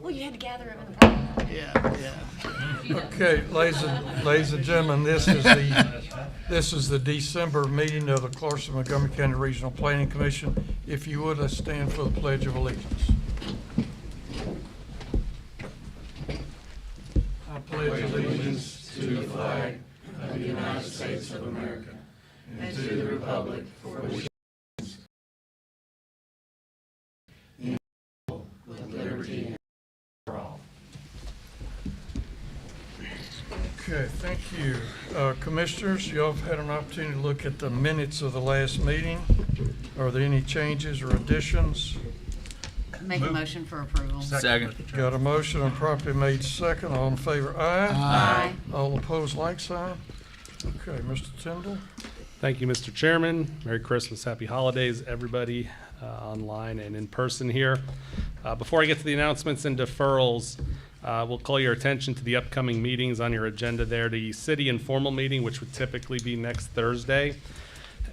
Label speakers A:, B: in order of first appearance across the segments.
A: Well, you had to gather them in the parking lot.
B: Yeah.
C: Okay, ladies and gentlemen, this is the December meeting of the Clarkson Montgomery County Regional Planning Commission. If you would, let's stand for the Pledge of Allegiance. I pledge allegiance
D: to the flag of the United States of America and to the republic for which it stands, with liberty and for all.
C: Okay, thank you. Commissioners, you all have had an opportunity to look at the minutes of the last meeting. Are there any changes or additions?
A: Make a motion for approval.
B: Second.
C: Got a motion and properly made second. All in favor, aye.
A: Aye.
C: All opposed, like sign. Okay, Mr. Tyndall.
E: Thank you, Mr. Chairman. Merry Christmas, Happy Holidays, everybody online and in person here. Before I get to the announcements and deferrals, we'll call your attention to the upcoming meetings on your agenda there. The city informal meeting, which would typically be next Thursday,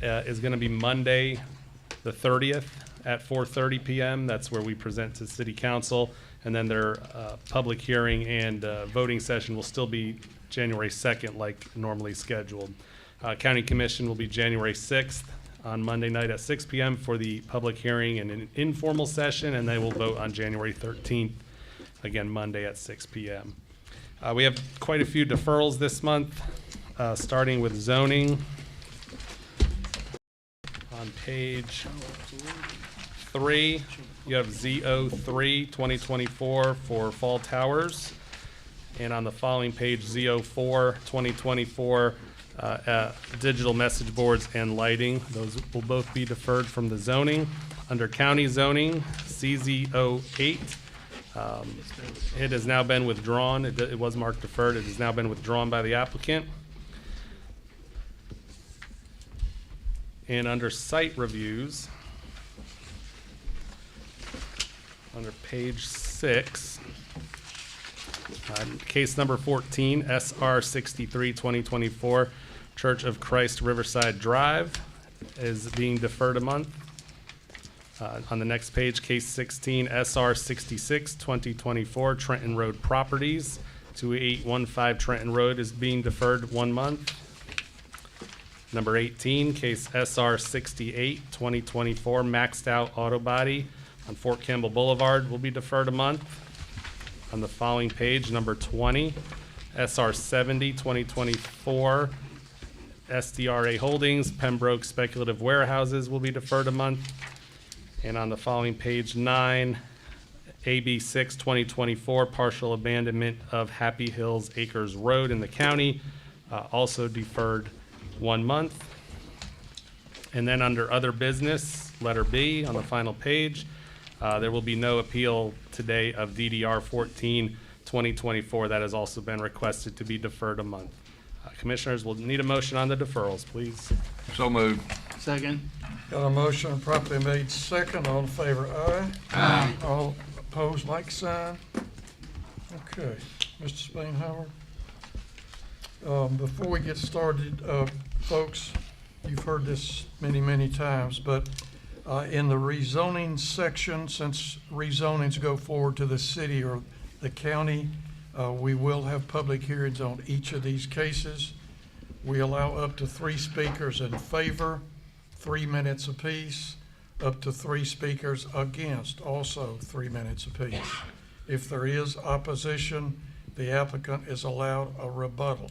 E: is going to be Monday, the 30th at 4:30 p.m. That's where we present to City Council. And then their public hearing and voting session will still be January 2nd, like normally scheduled. County Commission will be January 6th on Monday night at 6 p.m. for the public hearing and an informal session, and they will vote on January 13th, again Monday at 6 p.m. We have quite a few deferrals this month, starting with zoning. On page 3, you have Z03 2024 for Fall Towers, and on the following page, Z04 2024 digital message boards and lighting. Those will both be deferred from the zoning. Under county zoning, CZ08, it has now been withdrawn. It was marked deferred. It has now been withdrawn by the applicant. And under site reviews, under page 6, case number 14, SR 63 2024, Church of Christ Riverside Drive is being deferred a month. On the next page, case 16, SR 66 2024, Trenton Road Properties, 2815 Trenton Road is being deferred 1 month. Number 18, case SR 68 2024, Maxed Out Auto Body on Fort Campbell Boulevard will be deferred a month. On the following page, number 20, SR 70 2024, SDRA Holdings, Pembroke Speculative Warehouses will be deferred a month. And on the following page, 9, AB 6 2024, partial abandonment of Happy Hills Acres Road in the county, also deferred 1 month. And then under other business, letter B on the final page, there will be no appeal today of DDR 14 2024. That has also been requested to be deferred a month. Commissioners will need a motion on the deferrals, please.
B: So moved.
D: Second.
C: Got a motion properly made second. All in favor, aye.
B: Aye.
C: All opposed, like sign. Okay, Mr. Spainhower. Before we get started, folks, you've heard this many times, but in the rezoning section, since rezonings go forward to the city or the county, we will have public hearings on each of these cases. We allow up to 3 speakers in favor, 3 minutes apiece, up to 3 speakers against, also 3 minutes apiece. If there is opposition, the applicant is allowed a rebuttal.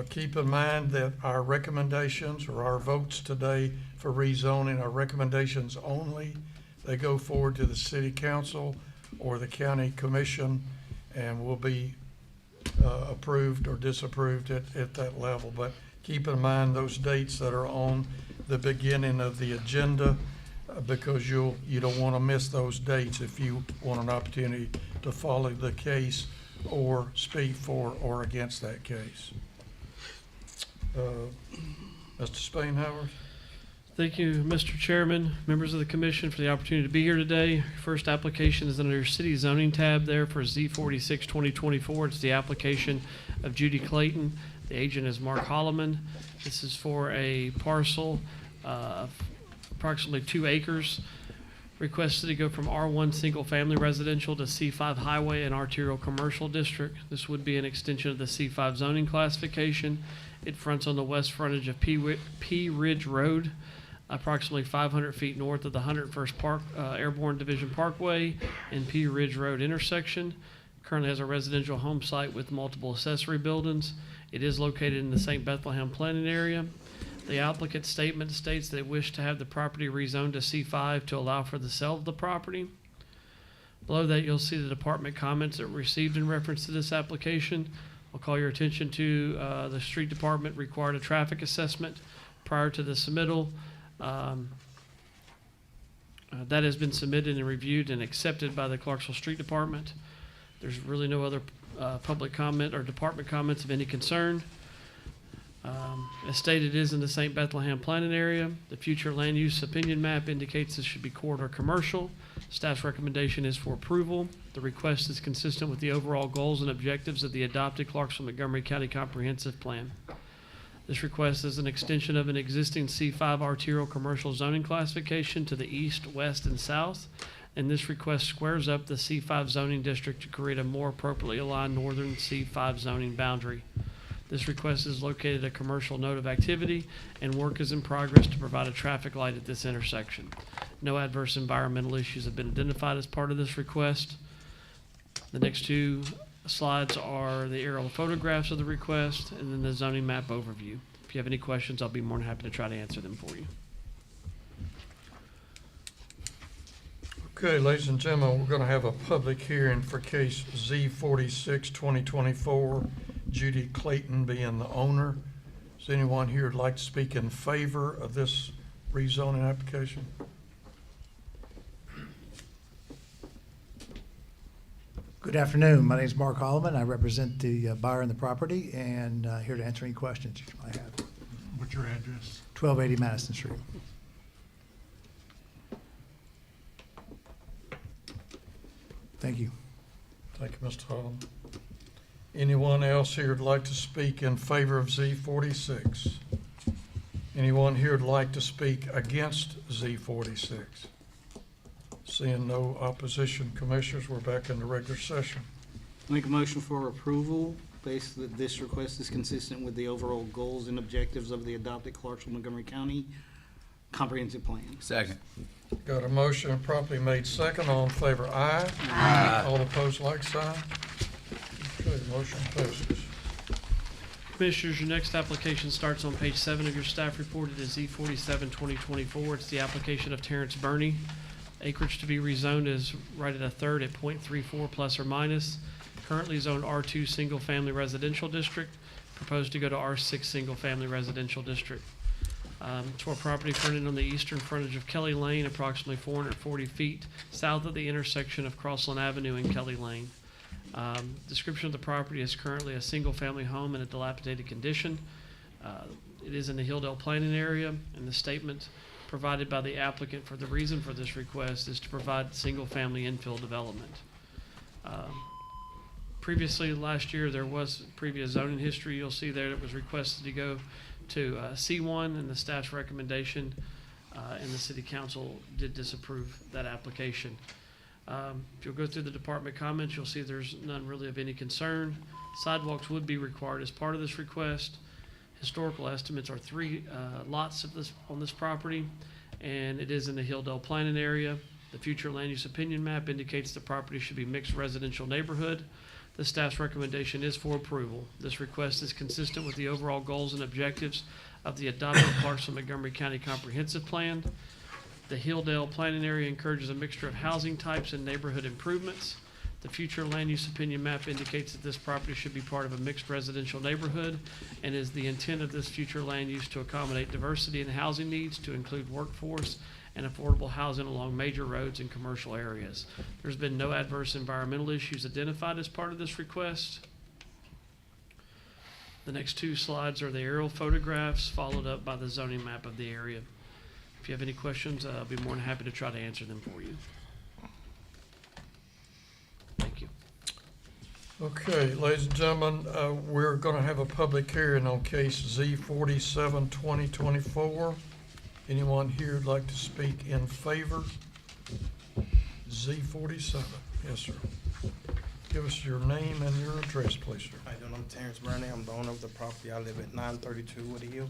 C: Keep in mind that our recommendations or our votes today for rezoning are recommendations only. They go forward to the city council or the county commission and will be approved or disapproved at that level. But keep in mind those dates that are on the beginning of the agenda because you don't want to miss those dates if you want an opportunity to follow the case or speak for or against that case. Mr. Spainhower.
F: Thank you, Mr. Chairman, members of the commission, for the opportunity to be here today. First application is under City Zoning tab there for Z46 2024. It's the application of Judy Clayton. The agent is Mark Holloman. This is for a parcel of approximately 2 acres Requested to go from R1 Single Family Residential to C5 Highway and Arterial Commercial District. This would be an extension of the C5 zoning classification. It fronts on the west frontage of P Ridge Road, approximately 500 feet north of the 101st Airborne Division Parkway and P Ridge Road intersection. Currently has a residential home site with multiple accessory buildings. It is located in the St. Bethlehem planning area. The applicant's statement states they wish to have the property rezoned to C5 to allow for the sale of the property. Below that, you'll see the department comments that were received in reference to this application. I'll call your attention to the street department required a traffic assessment prior to the submittal. That has been submitted and reviewed and accepted by the Clarksville Street Department. There's really no other public comment or department comments of any concern. As stated, it is in the St. Bethlehem planning area. The future land use opinion map indicates this should be corridor commercial. Staff's recommendation is for approval. The request is consistent with the overall goals and objectives of the adopted Clarksville-Montgomery County Comprehensive Plan. This request is an extension of an existing C5 arterial commercial zoning classification to the east, west, and south, and this request squares up the C5 zoning district to create a more appropriately aligned northern C5 zoning boundary. This request is located at a commercial node of activity, and work is in progress to provide a traffic light at this intersection. No adverse environmental issues have been identified as part of this request. The next two slides are the aerial photographs of the request and then the zoning map overview. If you have any questions, I'll be more than happy to try to answer them for you.
C: Okay, ladies and gentlemen, we're going to have a public hearing for case Z46 2024, Judy Clayton being the owner. Is anyone here who'd like to speak in favor of this rezoning application?
G: Good afternoon. My name is Mark Holloman. I represent the buyer in the property and here to answer any questions you might have.
H: What's your address?
G: 1280 Madison Street. Thank you.
C: Thank you, Mr. Holland. Anyone else here who'd like to speak in favor of Z46? Anyone here who'd like to speak against Z46? Seeing no opposition, commissioners, we're back in the regular session.
I: Make a motion for approval based that this request is consistent with the overall goals and objectives of the adopted Clarksville-Montgomery County Comprehensive Plan.
B: Second.
C: Got a motion properly made second. All in favor, aye.
B: Aye.
C: All opposed, like sign. Okay, motion passes.
F: Commissioners, your next application starts on page 7 of your staff report. It is Z47 2024. It's the application of Terrence Burney. Acreage to be rezoned is right at a third at .34 plus or minus. Currently zoned R2 Single Family Residential District. Proposed to go to R6 Single Family Residential District. It's for a property fronted on the eastern frontage of Kelly Lane, approximately 440 feet south of the intersection of Crossland Avenue and Kelly Lane. Description of the property is currently a single-family home in a dilapidated condition. It is in the Hilldale planning area, and the statement provided by the applicant for the reason for this request is to provide single-family infill development. Previously, last year, there was previous zoning history. You'll see there it was requested to go to C1, and the staff's recommendation and the city council did disapprove that application. If you'll go through the department comments, you'll see there's none really of any concern. Sidewalks would be required as part of this request. Historical estimates are 3 lots of this on this property, and it is in the Hilldale planning area. The future land use opinion map indicates the property should be mixed residential neighborhood. The staff's recommendation is for approval. This request is consistent with the overall goals and objectives of the adopted Clarksville-Montgomery County Comprehensive Plan. The Hilldale planning area encourages a mixture of housing types and neighborhood improvements. The future land use opinion map indicates that this property should be part of a mixed residential neighborhood, and is the intent of this future land use to accommodate diversity in housing needs to include workforce and affordable housing along major roads and commercial areas. There's been no adverse environmental issues identified as part of this request. The next 2 slides are the aerial photographs, followed up by the zoning map of the area. If you have any questions, I'll be more than happy to try to answer them for you. Thank you.
C: Okay, ladies and gentlemen, we're going to have a public hearing on case Z47 2024. Anyone here who'd like to speak in favor? Z47. Yes, sir. Give us your name and your address, please, sir.
H: How you doing? I'm Terrence Burney. I'm the owner of the property. I live at 932 Woody Hills.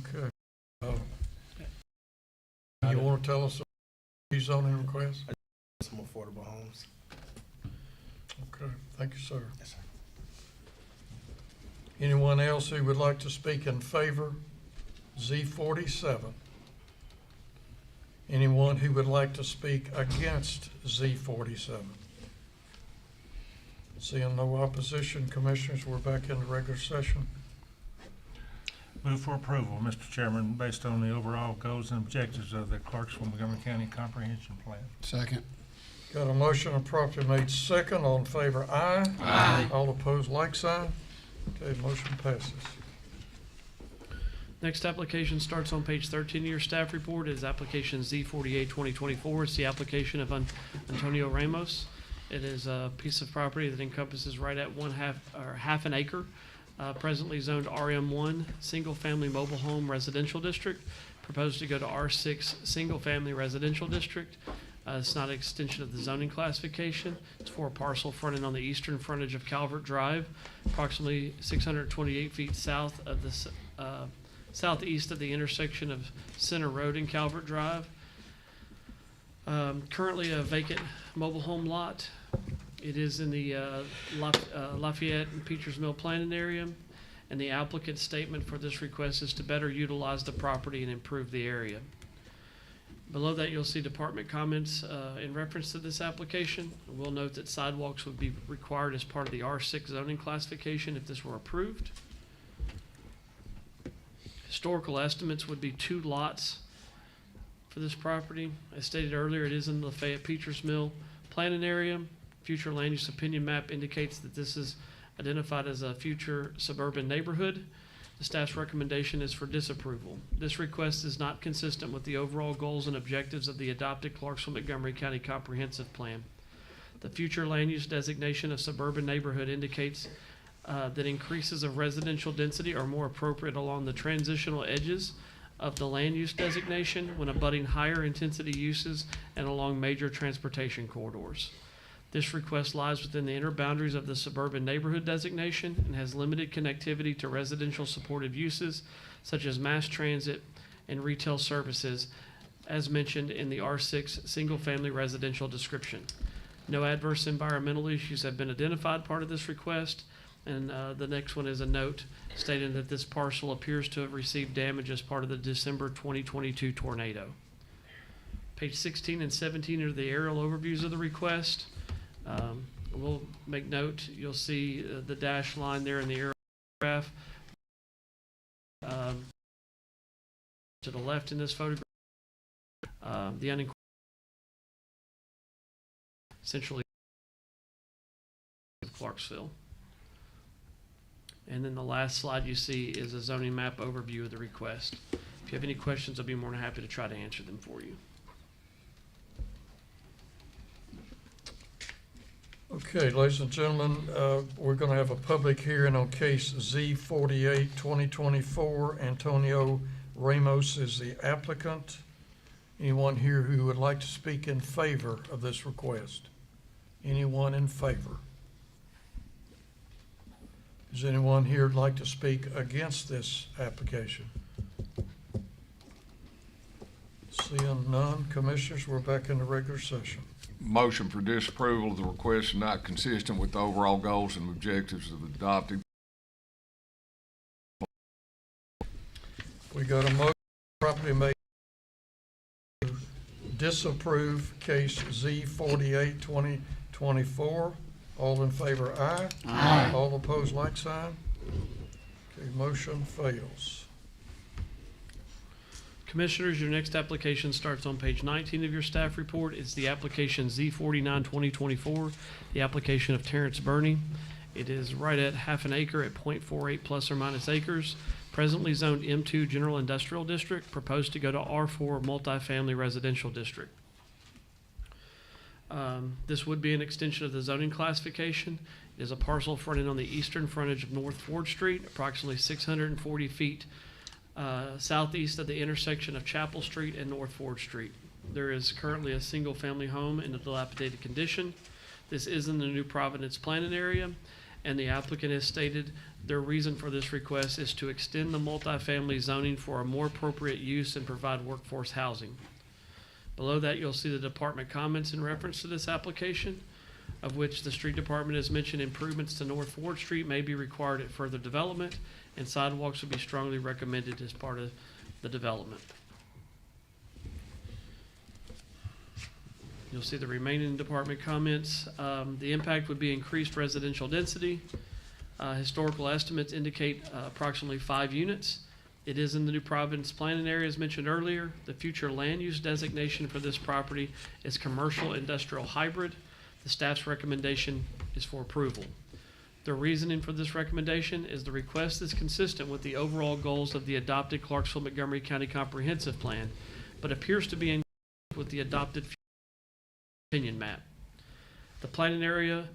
C: Okay. You want to tell us the rezoning request?
H: Some affordable homes.
C: Okay, thank you, sir.
H: Yes, sir.
C: Anyone else who would like to speak in favor? Z47. Anyone who would like to speak against Z47? Seeing no opposition, Commissioners, we're back in the regular session.
J: Move for approval, Mr. Chairman, based on the overall goals and objectives of the Clarksville Montgomery County Comprehension Plan.
B: Second.
C: Got a motion and properly made second. All in favor, aye.
B: Aye.
C: All opposed, like sign. Okay, motion passes.
F: Next application starts on page 13 of your staff report. It is application Z48 2024. It's the application of Antonio Ramos. It is a piece of property that encompasses right at half an acre, presently zoned RM1, single-family mobile home residential district, proposed to go to R6, single-family residential district. It's not an extension of the zoning classification. It's for a parcel fronted on the eastern frontage of Calvert Drive, approximately 628 feet south of the southeast of the intersection of Center Road and Calvert Drive. Currently a vacant mobile home lot. It is in the Lafayette and Peters Mill planning area, and the applicant's statement for this request is to better utilize the property and improve the area. Below that, you'll see department comments in reference to this application. We'll note that sidewalks would be required as part of the R6 zoning classification if this were approved. Historical estimates would be 2 lots for this property. As stated earlier, it is in the Lafayette Peters Mill planning area. Future land use opinion map indicates that this is identified as a future suburban neighborhood. The staff's recommendation is for disapproval. This request is not consistent with the overall goals and objectives of the adopted Clarksville Montgomery County Comprehensive Plan. The future land use designation of suburban neighborhood indicates that increases of residential density are more appropriate along the transitional edges of the land use designation when abutting higher intensity uses and along major transportation corridors. This request lies within the inner boundaries of the suburban neighborhood designation and has limited connectivity to residential supportive uses such as mass transit and retail services, as mentioned in the R6 single-family residential description. No adverse environmental issues have been identified part of this request, and the next one is a note stating that this parcel appears to have received damage as part of the December 2022 tornado. Page 16 and 17 are the aerial overviews of the request. We'll make note, you'll see the dash line there in the aerial graph. To the left in this photograph, the unincorporated, essentially Clarksville. And then the last slide you see is a zoning map overview of the request. If you have any questions, I'll be more than happy to try to answer them for you.
C: Okay, ladies and gentlemen, we're going to have a public hearing on case Z48 2024. Antonio Ramos is the applicant. Anyone here who would like to speak in favor of this request? Anyone in favor? Is anyone here who'd like to speak against this application? Seeing none, Commissioners, we're back in the regular session.
B: Motion for disapproval of the request not consistent with the overall goals and objectives of the adopted.
C: We got a motion properly made to disapprove case Z48 2024. All in favor, aye.
B: Aye.
C: All opposed, like sign. Okay, motion fails.
F: Commissioners, your next application starts on page 19 of your staff report. It's the application Z49 2024, the application of Terrence Burney. It is right at half an acre at 0.48 plus or minus acres, presently zoned M2 General Industrial District, proposed to go to R4 Multifamily Residential District. This would be an extension of the zoning classification. It is a parcel fronting on the eastern frontage of North Ford Street, approximately 640 feet southeast of the intersection of Chapel Street and North Ford Street. There is currently a single-family home in a dilapidated condition. This is in the New Providence planning area, and the applicant has stated their reason for this request is to extend the multifamily zoning for a more appropriate use and provide workforce housing. Below that, you'll see the department comments in reference to this application, of which the street department has mentioned improvements to North Ford Street may be required at further development, and sidewalks would be strongly recommended as part of the development. You'll see the remaining department comments. The impact would be increased residential density. Historical estimates indicate approximately 5 units. It is in the New Providence planning area, as mentioned earlier. The future land use designation for this property is commercial industrial hybrid. The staff's recommendation is for approval. The reasoning for this recommendation is the request is consistent with the overall goals of the adopted Clarksville-Montgomery County Comprehensive Plan, but appears to be in with the adopted opinion map. The planning area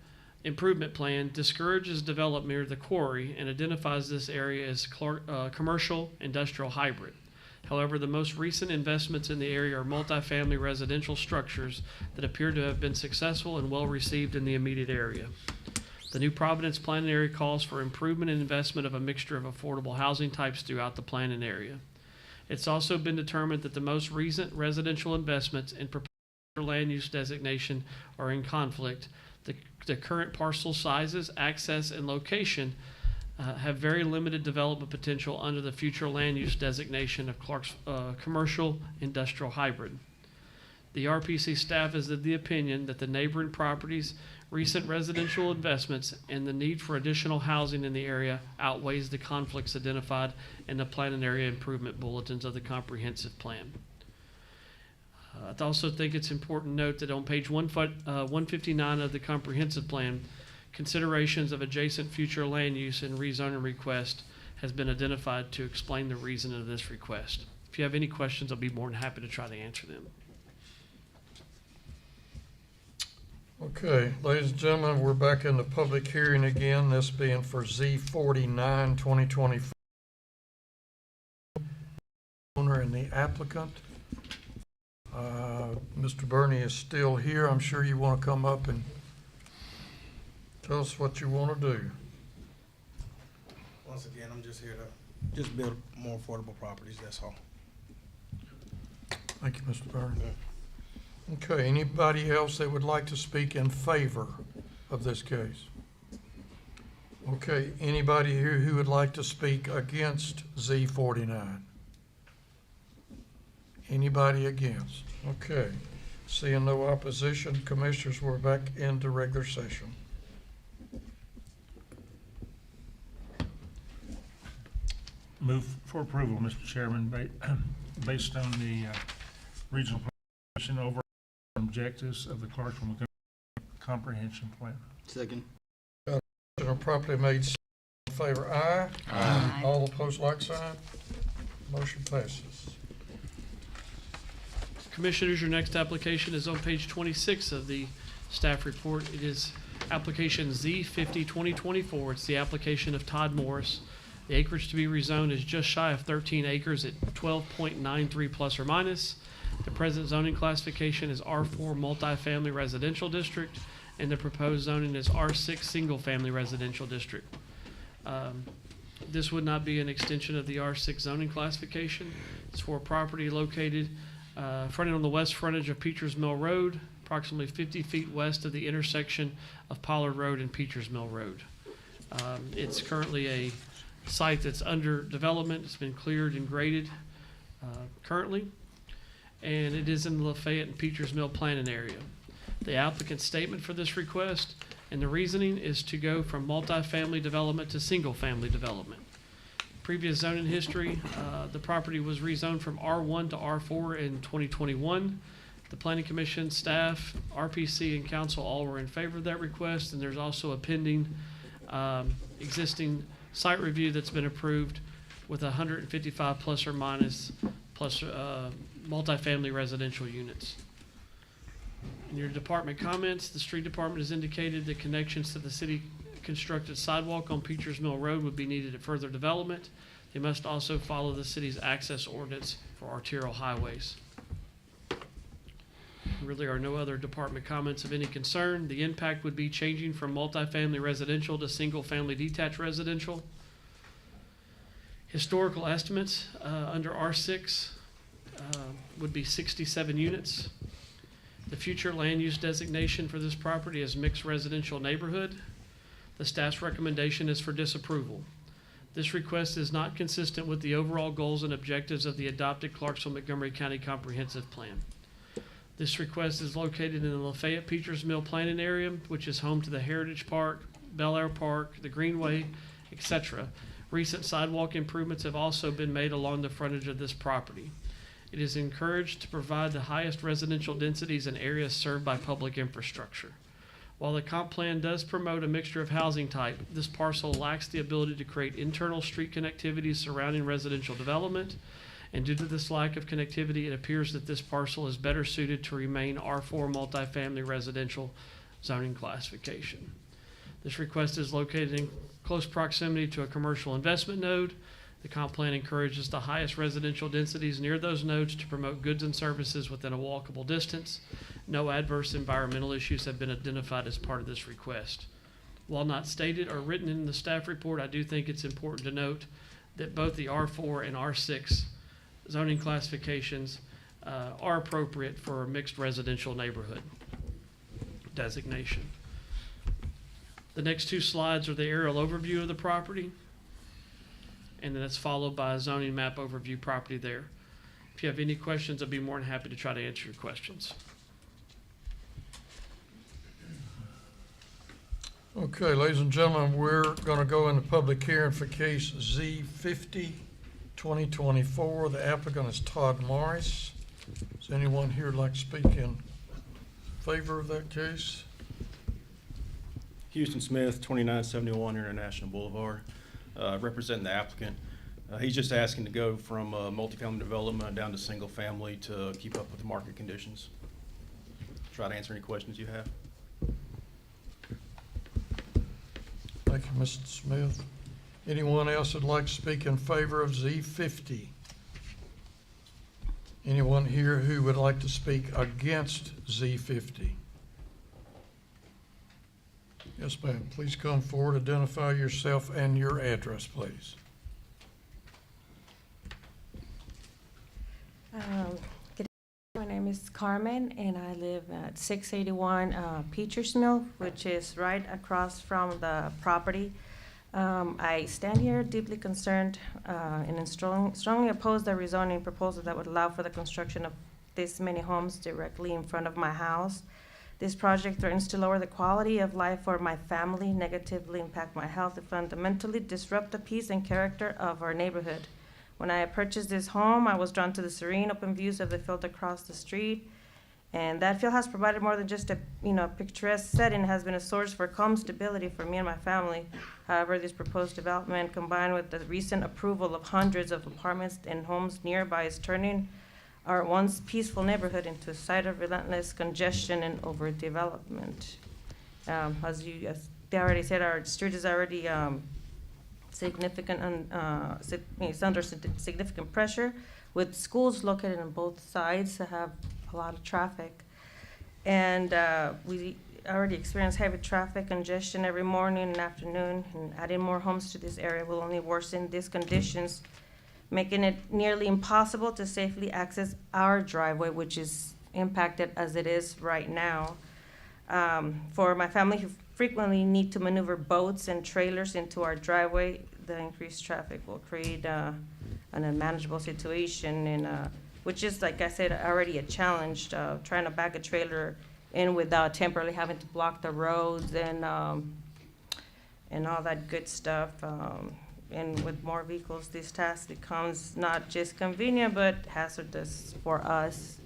F: improvement plan discourages development near the quarry and identifies this area as commercial industrial hybrid. However, the most recent investments in the area are multifamily residential structures that appear to have been successful and well received in the immediate area. The New Providence planning area calls for improvement and investment of a mixture of affordable housing types throughout the planning area. It's also been determined that the most recent residential investments in proposed land use designation are in conflict. The current parcel sizes, access, and location have very limited development potential under the future land use designation of Clark's commercial industrial hybrid. The RPC staff is of the opinion that the neighboring properties, recent residential investments, and the need for additional housing in the area outweighs the conflicts identified in the planning area improvement bulletins of the comprehensive plan. I also think it's important to note that on page 159 of the comprehensive plan, considerations of adjacent future land use and rezoning request has been identified to explain the reason of this request. If you have any questions, I'll be more than happy to try to answer them.
C: Okay, ladies and gentlemen, we're back in the public hearing again, this being for Z49 2024. Owner and the applicant. Mr. Bernie is still here. I'm sure you want to come up and tell us what you want to do.
H: Once again, I'm just here to just build more affordable properties, that's all.
C: Thank you, Mr. Bernie. Okay, anybody else that would like to speak in favor of this case? Okay, anybody here who would like to speak against Z49? Anybody against? Okay, seeing no opposition, commissioners, we're back into regular session.
J: Move for approval, Mr. Chairman, based on the regional plan over objectives of the Clarksville Comprehension Plan.
I: Second.
C: Properly made, in favor, aye.
A: Aye.
C: All opposed, like sign. Motion passes.
F: Commissioners, your next application is on page 26 of the staff report. It is application Z50-2024. It's the application of Todd Morris. The acreage to be rezoned is just shy of 13 acres at 12.93 plus or minus. The present zoning classification is R4 multifamily residential district, and the proposed zoning is R6 single family residential district. This would not be an extension of the R6 zoning classification. It's for a property located fronting on the west frontage of Peters Mill Road, approximately 50 feet west of the intersection of Pollard Road and Peters Mill Road. It's currently a site that's under development. It's been cleared and graded currently, and it is in the Lafayette and Peters Mill planning area. The applicant's statement for this request and the reasoning is to go from multifamily development to single-family development. Previous zoning history, the property was rezoned from R1 to R4 in 2021. The Planning Commission, staff, RPC, and council all were in favor of that request, and there's also a pending existing site review that's been approved with 155 plus or minus plus multifamily residential units. In your department comments, the street department has indicated that connections to the city constructed sidewalk on Peters Mill Road would be needed at further development. They must also follow the city's access ordinance for arterial highways. Really are no other department comments of any concern. The impact would be changing from multifamily residential to single-family detached residential. Historical estimates under R6 would be 67 units. The future land use designation for this property is mixed residential neighborhood. The staff's recommendation is for disapproval. This request is not consistent with the overall goals and objectives of the adopted Clarksville-Montgomery County Comprehensive Plan. This request is located in the Lafayette Peters Mill planning area, which is home to the Heritage Park, Bel Air Park, the Greenway, etc. Recent sidewalk improvements have also been made along the frontage of this property. It is encouraged to provide the highest residential densities in areas served by public infrastructure. While the comp plan does promote a mixture of housing type, this parcel lacks the ability to create internal street connectivity surrounding residential development. And due to this lack of connectivity, it appears that this parcel is better suited to remain R4 multifamily residential zoning classification. This request is located in close proximity to a commercial investment node. The comp plan encourages the highest residential densities near those nodes to promote goods and services within a walkable distance. No adverse environmental issues have been identified as part of this request. While not stated or written in the staff report, I do think it's important to note that both the R4 and R6 zoning classifications are appropriate for a mixed residential neighborhood designation. The next two slides are the aerial overview of the property, and then that's followed by a zoning map overview property there. If you have any questions, I'd be more than happy to try to answer your questions.
C: Okay, ladies and gentlemen, we're going to go into public hearing for case Z50, 2024. The applicant is Todd Morris. Is anyone here like to speak in favor of that case?
K: Houston Smith, 2971 International Boulevard, representing the applicant. He's just asking to go from multifamily development down to single family to keep up with the market conditions. Try to answer any questions you have.
C: Thank you, Mr. Smith. Anyone else would like to speak in favor of Z50? Anyone here who would like to speak against Z50? Yes, ma'am. Please come forward, identify yourself and your address, please.
L: Good evening. My name is Carmen, and I live at 681 Peters Mill, which is right across from the property. I stand here deeply concerned and strongly oppose the rezoning proposal that would allow for the construction of this many homes directly in front of my house. This project threatens to lower the quality of life for my family, negatively impact my health, and fundamentally disrupt the peace and character of our neighborhood. When I purchased this home, I was drawn to the serene open views of the field across the street. And that field has provided more than just a picturesque setting. It has been a source for calm stability for me and my family. However, this proposed development, combined with the recent approval of hundreds of apartments and homes nearby, is turning our once peaceful neighborhood into a site of relentless congestion and overdevelopment. As they already said, our street is already it's under significant pressure, with schools located on both sides that have a lot of traffic. And we already experience heavy traffic congestion every morning and afternoon, and adding more homes to this area will only worsen these conditions, making it nearly impossible to safely access our driveway, which is impacted as it is right now. For my family who frequently need to maneuver boats and trailers into our driveway, the increased traffic will create an unmanageable situation, and which is, like I said, already a challenge, trying to back a trailer in without temporarily having to block the roads and all that good stuff. And with more vehicles, this task becomes not just convenient, but hazardous for us.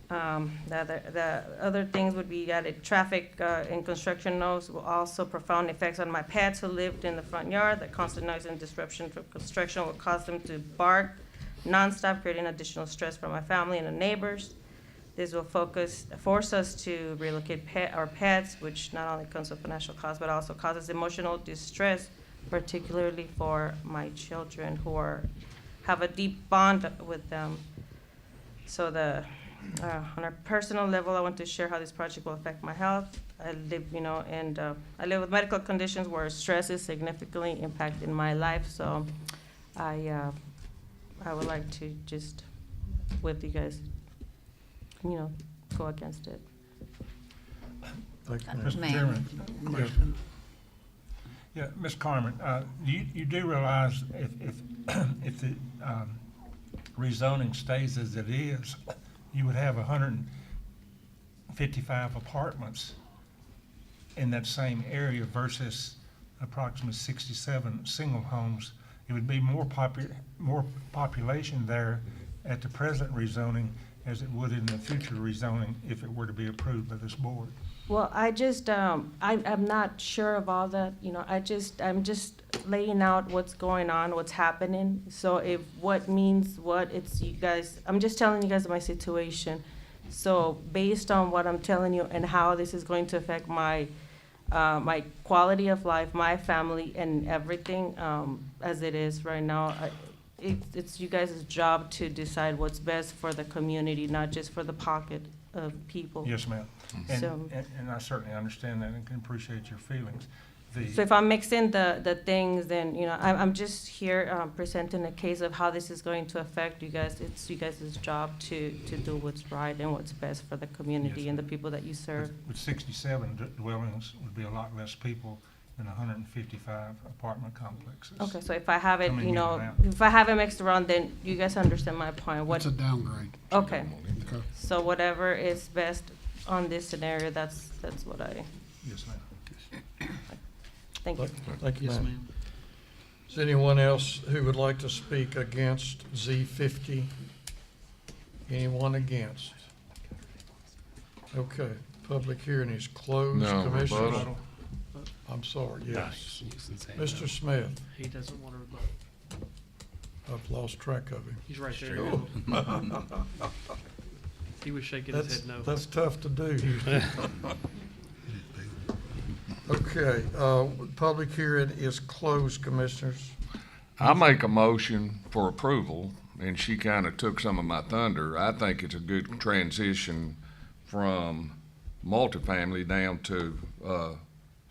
L: The other things would be added traffic and construction noise will also profound effects on my pets who lived in the front yard. The constant noise and disruption from construction will cause them to bark nonstop, creating additional stress for my family and the neighbors. This will force us to relocate our pets, which not only comes with financial cost, but also causes emotional distress, particularly for my children who have a deep bond with them. So on a personal level, I want to share how this project will affect my health. I live, I live with medical conditions where stress is significantly impacting my life. So I would like to just, with you guys, go against it.
C: Thank you, ma'am.
J: Mr.
A: Ma'am.
J: Chairman. Yeah, Ms. Carmen, you do realize if the rezoning stays as it is, you would have 155 apartments in that same area versus approximately 67 single homes. It would be more population there at the present rezoning as it would in the future rezoning if it were to be approved by this board.
L: Well, I just, I'm not sure of all that, I'm just laying out what's going on, what's happening. So if what means what, it's you guys, I'm just telling you guys my situation. So based on what I'm telling you and how this is going to affect my quality of life, my family, and everything, as it is right now, it's you guys' job to decide what's best for the community, not just for the pocket of people.
J: Yes, ma'am.
L: So-
J: And I certainly understand that and can appreciate your feelings.
L: So if I'm mixing the things, then, I'm just here presenting a case of how this is going to affect you guys. It's you guys' job to do what's right and what's best for the community
J: Yes,
L: and the people that you serve.
J: With 67 dwellings would be a lot less people than 155 apartment complexes.
L: Okay, so if I have it,
J: Coming in and out.
L: if I have it mixed around, then you guys understand my point.
D: It's a downgrade.
L: Okay,
D: Okay.
L: so whatever is best on this scenario, that's what
J: Yes, ma'am.
L: thank you.
C: Thank you,
I: Yes,
C: ma'am.
I: ma'am.
C: Is anyone else who would like to speak against Z50? Anyone against? Okay, public hearing is closed.
B: No,
C: Commissioners?
B: rebuttal.
C: I'm sorry, yes.
E: Nice.
C: Mr. Smith,
F: He doesn't want to rebut.
C: I've lost track of him.
F: He's right there. He was shaking his head no.
C: That's tough to do. Okay, public hearing is closed, Commissioners.
B: I make a motion for approval, and she kind of took some of my thunder. I think it's a good transition from multifamily down to the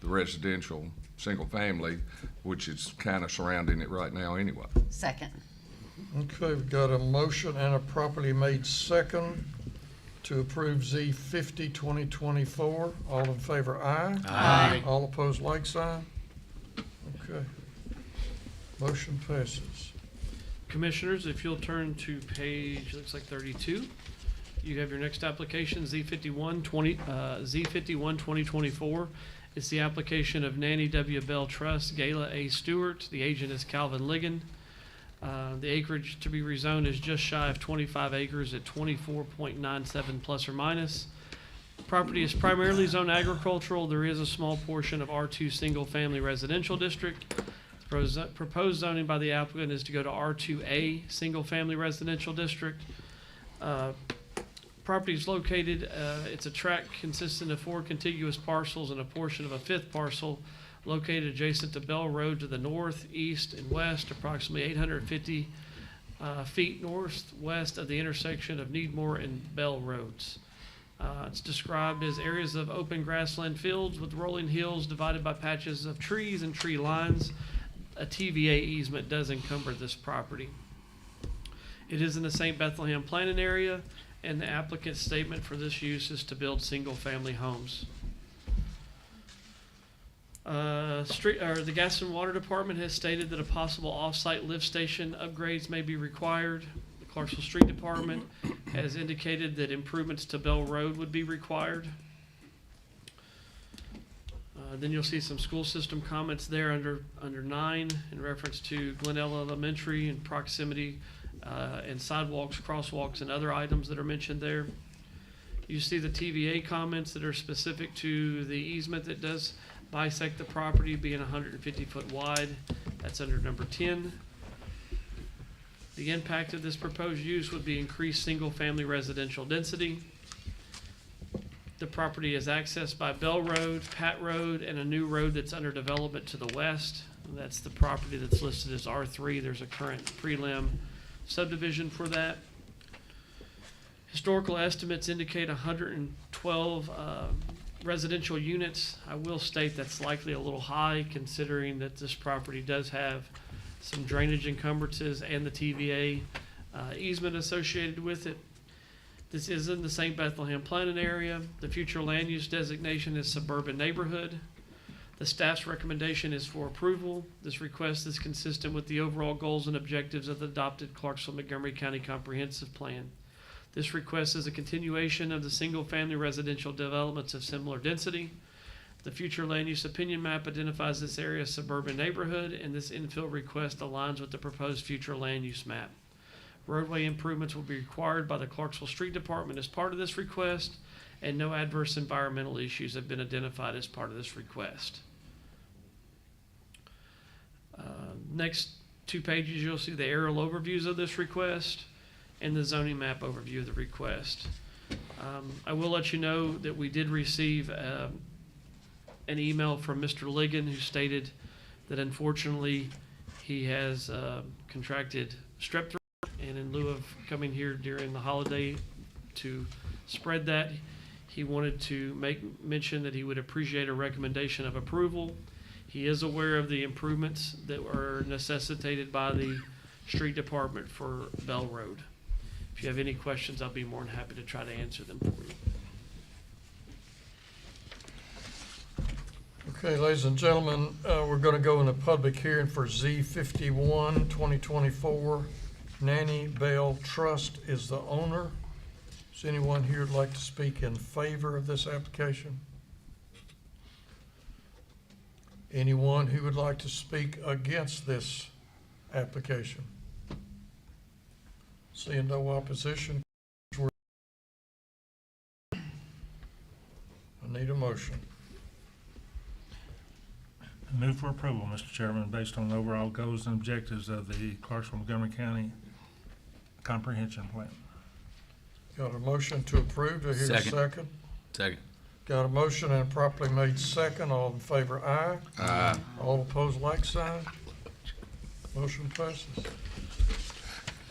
B: residential single family, which is kind of surrounding it right now anyway.
A: Second.
C: Okay, we've got a motion and a properly made second to approve Z50 2024. All in favor, aye.
A: Aye.
C: All opposed, like sign. Okay. Motion passes.
F: Commissioners, if you'll turn to page, looks like 32, you have your next application, Z51 2024. It's the application of Nanny W. Bell Trust, Gayla A. Stewart. The agent is Calvin Ligon. The acreage to be rezoned is just shy of 25 acres at 24.97 plus or minus. Property is primarily zoned agricultural. There is a small portion of R2 single family residential district. Proposed zoning by the applicant is to go to R2A single family residential district. Property is located, it's a tract consisting of 4 contiguous parcels and a portion of a 5th parcel located adjacent to Bell Road to the north, east, and west, approximately 850 feet northwest of the intersection of Needmore and Bell Roads. It's described as areas of open grassland fields with rolling hills divided by patches of trees and tree lines. A TVA easement does encumber this property. It is in the St. Bethlehem planning area, and the applicant's statement for this use is to build single-family homes. The Gas and Water Department has stated that a possible off-site lift station upgrades may be required. The Clarksville Street Department has indicated that improvements to Bell Road would be required. Then you'll see some school system comments there under 9 in reference to Glenelg Elementary and proximity and sidewalks, crosswalks, and other items that are mentioned there. You see the TVA comments that are specific to the easement that does bisect the property, being 150 foot wide. That's under number 10. The impact of this proposed use would be increased single-family residential density. The property is accessed by Bell Road, Pat Road, and a new road that's under development to the west. That's the property that's listed as R3. There's a current prelim subdivision for that. Historical estimates indicate 112 residential units. I will state that's likely a little high considering that this property does have some drainage encumbrances and the TVA easement associated with it. This is in the St. Bethlehem planning area. The future land use designation is suburban neighborhood. The staff's recommendation is for approval. This request is consistent with the overall goals and objectives of the adopted Clarksville-Montgomery County Comprehensive Plan. This request is a continuation of the single-family residential developments of similar density. The future land use opinion map identifies this area as suburban neighborhood, and this infill request aligns with the proposed future land use map. Roadway improvements will be required by the Clarksville Street Department as part of this request, and no adverse environmental issues have been identified as part of this request. Next 2 pages, you'll see the aerial overviews of this request and the zoning map overview of the request. I will let you know that we did receive an email from Mr. Ligon who stated that unfortunately he has contracted strep throat, and in lieu of coming here during the holiday to spread that, he wanted to make mention that he would appreciate a recommendation of approval. He is aware of the improvements that are necessitated by the street department for Bell Road. If you have any questions, I'll be more than happy to try to answer them for you.
C: Okay, ladies and gentlemen, we're going to go in a public hearing for Z51 2024. Nanny Bell Trust is the owner. Is anyone here who'd like to speak in favor of this application? Anyone who would like to speak against this application? Seeing no opposition, I need a motion.
J: Move for approval, Mr. Chairman, based on the overall goals and objectives of the Clarksville-Montgomery County Comprehension Plan.
C: Got a motion to approve. Do I hear a second?
D: Second.
C: Got a motion and properly made second. All in favor, aye.
D: Aye.
C: All opposed, like sign. Motion passes.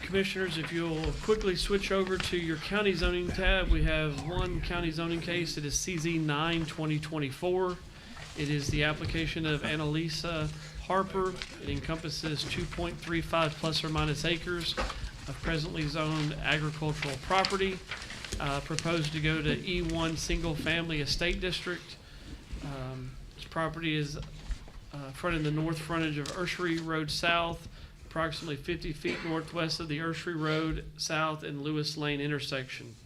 F: Commissioners, if you'll quickly switch over to your county zoning tab, we have one county zoning case. It is CZ 9/2024. It is the application of Annalisa Harper. It encompasses 2.35 plus or minus acres of presently zoned agricultural property, proposed to go to E1 Single Family Estate District. This property is fronting the north frontage of Ursery Road South, approximately 50 feet northwest of the Ursery Road South and Lewis Lane intersection.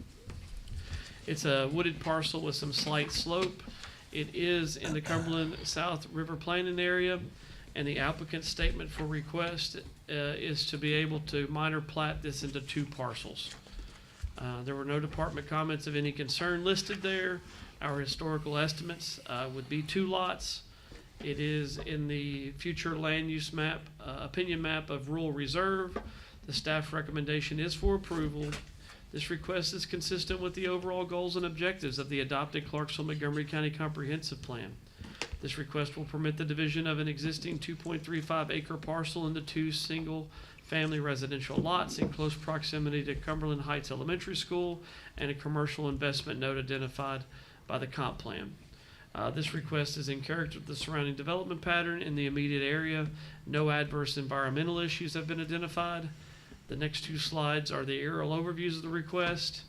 F: It's a wooded parcel with some slight slope. It is in the Cumberland South River Planning area, and the applicant's statement for request is to be able to minor plat this into 2 parcels. There were no department comments of any concern listed there. Our historical estimates would be 2 lots. It is in the future land use map, opinion map of rural reserve. The staff recommendation is for approval. This request is consistent with the overall goals and objectives of the adopted Clarksville-Montgomery County Comprehensive Plan. This request will permit the division of an existing 2.35 acre parcel into 2 single-family residential lots in close proximity to Cumberland Heights Elementary School and a commercial investment node identified by the comp plan. This request is in character with the surrounding development pattern in the immediate area. No adverse environmental issues have been identified. The next 2 slides are the aerial overviews of the request.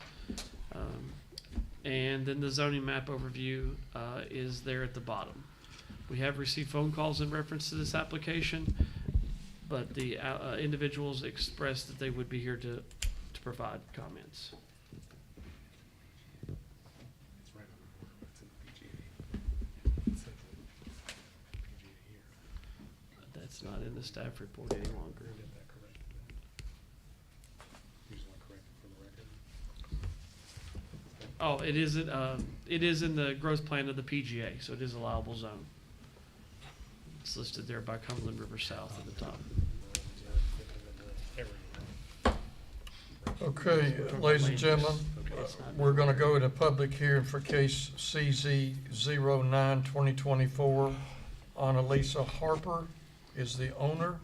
F: And then the zoning map overview is there at the bottom. We have received phone calls in reference to this application, but the individuals expressed that they would be here to provide comments. That's not in the staff report any longer. Oh, it is in the growth plan of the PGA, so it is a allowable zone. It's listed there by Cumberland River South at the top.
C: Okay, ladies and gentlemen, we're gonna go into public hearing for case CZ 09-2024. Annalisa Harper is the owner.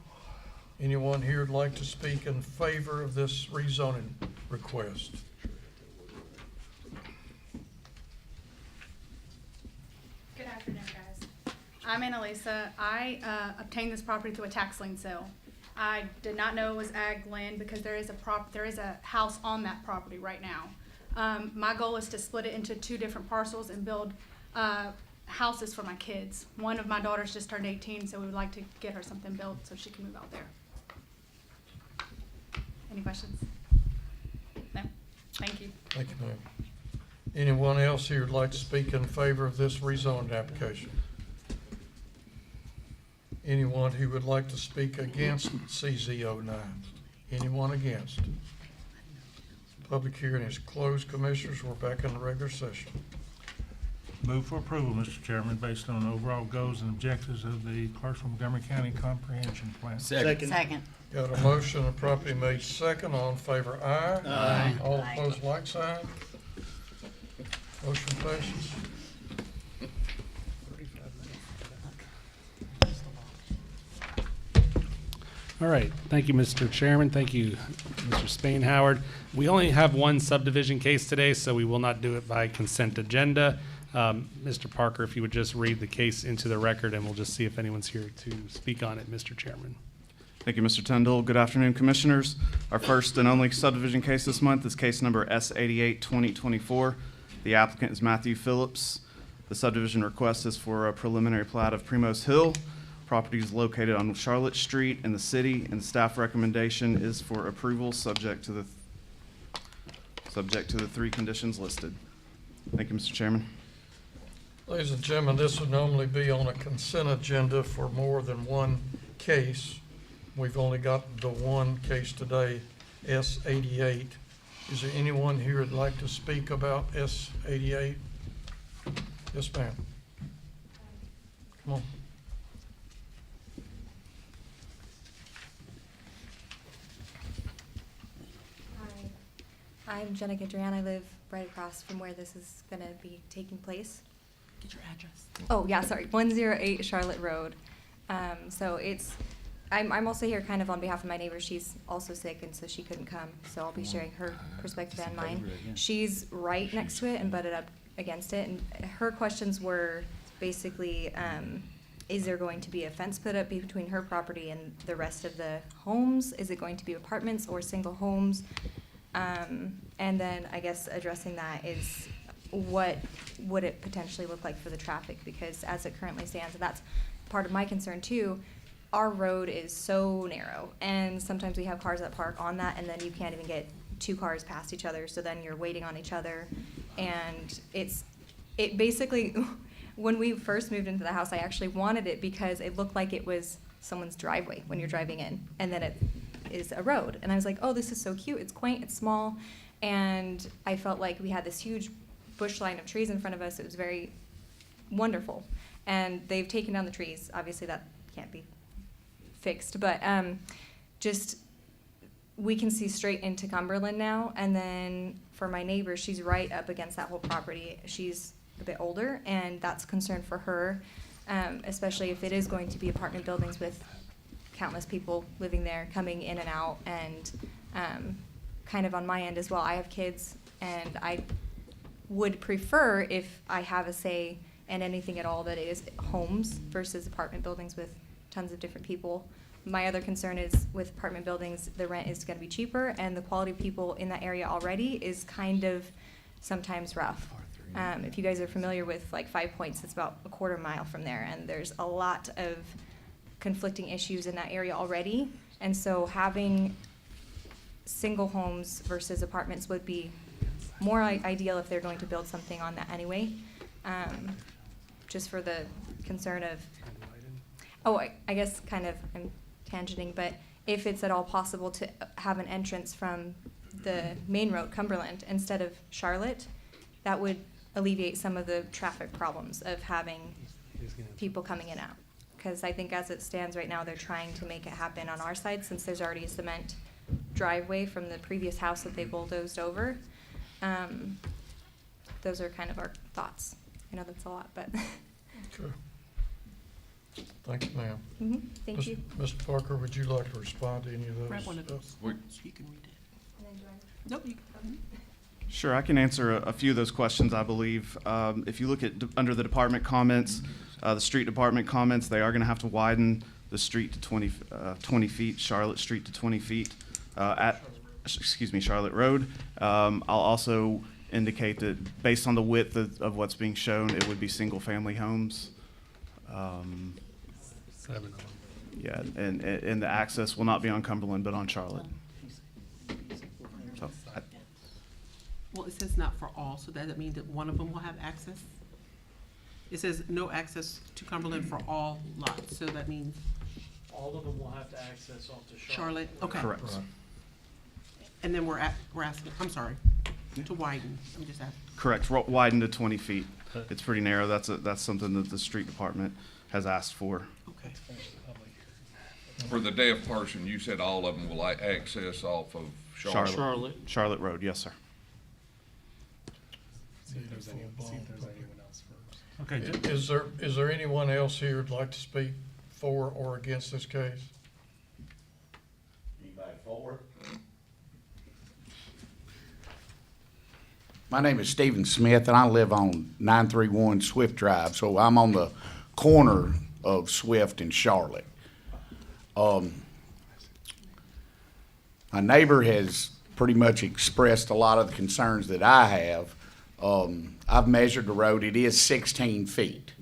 C: Anyone here would like to speak in favor of this rezoning request?
M: Good afternoon, guys. I'm Annalisa. I obtained this property through a tax lien sale. I did not know it was ag land because there is a house on that property right now. My goal is to split it into 2 different parcels and build houses for my kids. One of my daughters just turned 18, so we would like to get her something built so she can move out there. Any questions? No? Thank you.
C: Thank you, ma'am. Anyone else here would like to speak in favor of this rezoning application? Anyone who would like to speak against CZ09? Anyone against? Public hearing is closed, Commissioners. We're back in the regular session.
J: Move for approval, Mr. Chairman, based on overall goals and objectives of the Clarksville Montgomery County Comprehension Plan.
A: Second.
C: Got a motion and properly made second. All in favor, aye.
A: Aye.
C: All opposed, like sign. Motion passes.
E: All right, thank you, Mr. Chairman. Thank you, Mr. Spain-Howard. We only have one subdivision case today, so we will not do it by consent agenda. Mr. Parker, if you would just read the case into the record, and we'll just see if anyone's here to speak on it, Mr. Chairman.
N: Thank you, Mr. Tyndall. Good afternoon, Commissioners. Our first and only subdivision case this month is case number S88-2024. The applicant is Matthew Phillips. The subdivision request is for a preliminary plat of Primos Hill. Property is located on Charlotte Street in the city, and staff recommendation is for approval subject to the 3 conditions listed. Thank you, Mr. Chairman.
C: Ladies and gentlemen, this would normally be on a consent agenda for more than one case. We've only got the one case today, S88. Is there anyone here who'd like to speak about S88? Yes, ma'am. Come on.
O: Hi, I'm Jenna Gadrian. I live right across from where this is going to be taking place.
A: Get your address.
O: Oh, yeah, sorry, 108 Charlotte Road. I'm also here kind of on behalf of my neighbor. She's also sick, and so she couldn't come, so I'll be sharing her perspective and mine. She's right next to it and butted up against it, and her questions were basically, is there going to be a fence put up between her property and the rest of the homes? Is it going to be apartments or single homes? And then I guess addressing that is what would it potentially look like for the traffic? Because as it currently stands, and that's part of my concern too, our road is so narrow, and sometimes we have cars that park on that, and then you can't even get 2 cars past each other, so then you're waiting on each other, and it basically, when we first moved into the house, I actually wanted it because it looked like it was someone's driveway when you're driving in, and then it is a road, and I was like, oh, this is so cute, it's quaint, it's small, and I felt like we had this huge bush line of trees in front of us. It was very wonderful, and they've taken down the trees. Obviously that can't be fixed, but just we can see straight into Cumberland now. And then for my neighbor, she's right up against that whole property. She's a bit older, and that's a concern for her, especially if it is going to be apartment buildings with countless people living there, coming in and out. And kind of on my end as well, I have kids, and I would prefer, if I have a say in anything at all, that it is homes versus apartment buildings with tons of different people. My other concern is with apartment buildings, the rent is going to be cheaper, and the quality of people in that area already is kind of sometimes rough. If you guys are familiar with like 5 Points, it's about a quarter mile from there, and there's a lot of conflicting issues in that area already. And so having single homes versus apartments would be more ideal if they're going to build something on that anyway. Just for the concern of, I guess kind of I'm tangenting, but if it's at all possible to have an entrance from the main road, Cumberland, instead of Charlotte, that would alleviate some of the traffic problems of having people coming in and out. Because I think as it stands right now, they're trying to make it happen on our side, since there's already a cement driveway from the previous house that they bulldozed over. Those are kind of our thoughts. I know that's a lot, but
C: Okay. Thank you, ma'am.
O: thank you.
C: Mr. Parker, would you like to respond to any of those?
A: Grab one of those.
B: We-
A: You can read it. Nope, you can.
N: Sure, I can answer a few of those questions, I believe. If you look at, under the department comments, the street department comments, they are going to have to widen the street to 20 feet, Charlotte Street to 20 feet, Charlotte Road. I'll also indicate that based on the width of what's being shown, it would be single-family homes.
E: 7 of them.
N: Yeah, and the access will not be on Cumberland, but on Charlotte. So,
A: Well, it says not for all, so that means that one of them will have access? It says no access to Cumberland for all lots, so that means
F: All of them will have to access off to
A: Charlotte, okay.
N: correct.
A: And then we're asking, I'm sorry, to widen, I'm just asking.
N: Correct, widen to 20 feet. It's pretty narrow. That's something that the street department has asked for.
A: Okay.
B: For the deaf person, you said all of them will access off of Charlotte.
N: Charlotte Road, yes, sir.
E: See if there's anyone else first.
J: Okay,
C: Is there anyone else here who'd like to speak for or against this case?
D: Anybody for?
P: My name is Stephen Smith, and I live on 931 Swift Drive, so I'm on the corner of Swift and Charlotte. My neighbor has pretty much expressed a lot of the concerns that I have. I've measured the road. It is 16 feet.